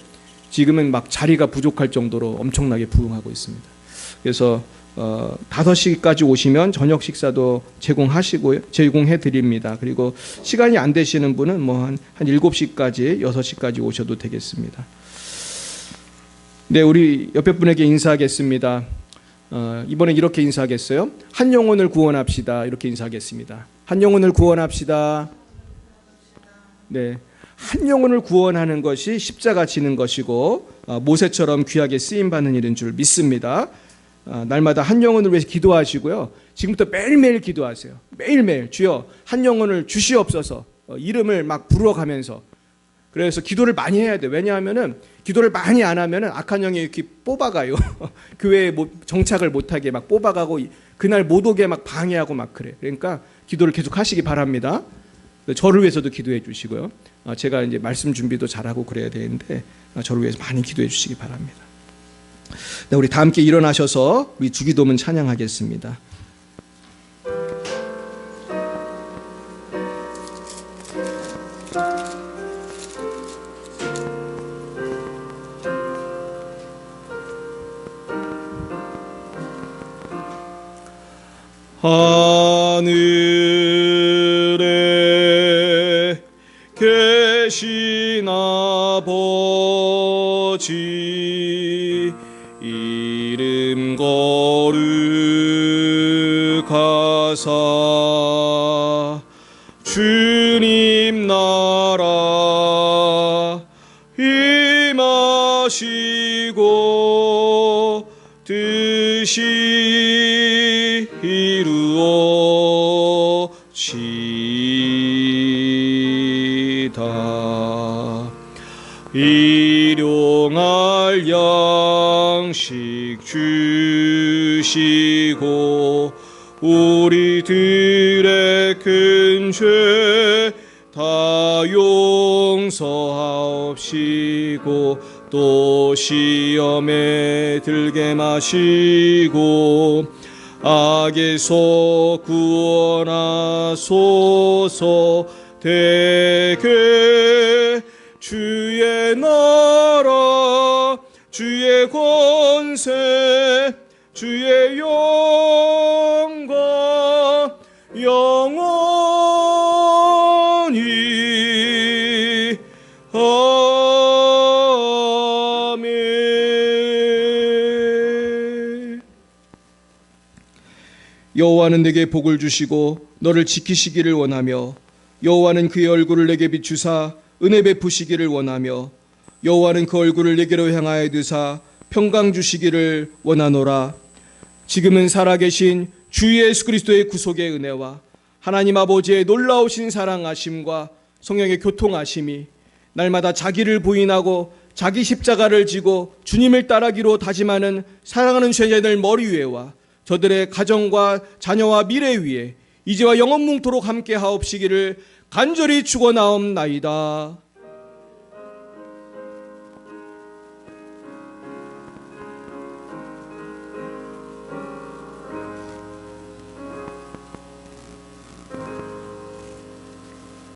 지금은 막 자리가 부족할 정도로 엄청나게 부흥하고 있습니다. 그래서 5시까지 오시면 저녁 식사도 제공해 드립니다. 그리고 시간이 안 되시는 분은 뭐 한 7시까지 6시까지 오셔도 되겠습니다. 네, 우리 옆에 분에게 인사하겠습니다. 이번엔 이렇게 인사하겠어요. 한 영혼을 구원합시다. 이렇게 인사하겠습니다. 한 영혼을 구원합시다. 네, 한 영혼을 구원하는 것이 십자가 지는 것이고 모세처럼 귀하게 쓰임 받는 일인 줄 믿습니다. 날마다 한 영혼을 위해서 기도하시고요. 지금부터 매일매일 기도하세요. 매일매일 주여 한 영혼을 주시옵소서. 이름을 막 불어가면서. 그래서 기도를 많이 해야 돼요. 왜냐하면은 기도를 많이 안 하면은 악한 영이 이렇게 뽑아가요. 교회에 정착을 못하게 막 뽑아가고 그날 못 오게 막 방해하고 막 그래. 그러니까 기도를 계속 하시기 바랍니다. 저를 위해서도 기도해 주시고요. 제가 이제 말씀 준비도 잘하고 그래야 되는데 저를 위해서 많이 기도해 주시기 바랍니다. 네, 우리 다 함께 일어나셔서 우리 주기도문 찬양하겠습니다. 하늘에 계신 아버지 이름 거룩하사 주님 나라 임하시고 뜻이 이루어지다. 일용할 양식 주시고 우리들의 큰 죄 다 용서하옵시고 또 시험에 들게 마시고 악에서 구원하소서. 대개 주의 나라 주의 권세 주의 영광 영원히 아멘. 여호와는 내게 복을 주시고 너를 지키시기를 원하며 여호와는 그의 얼굴을 내게 비추사 은혜 베푸시기를 원하며 여호와는 그 얼굴을 내게로 향하여 드사 평강 주시기를 원하노라. 지금은 살아계신 주 예수 그리스도의 구속의 은혜와 하나님 아버지의 놀라우신 사랑하심과 성령의 교통하심이 날마다 자기를 부인하고 자기 십자가를 지고 주님을 따르기로 다짐하는 사랑하는 죄인들 머리 위에와 저들의 가정과 자녀와 미래 위에 이제와 영원뭉토록 함께 하옵시기를 간절히 축원하옵나이다.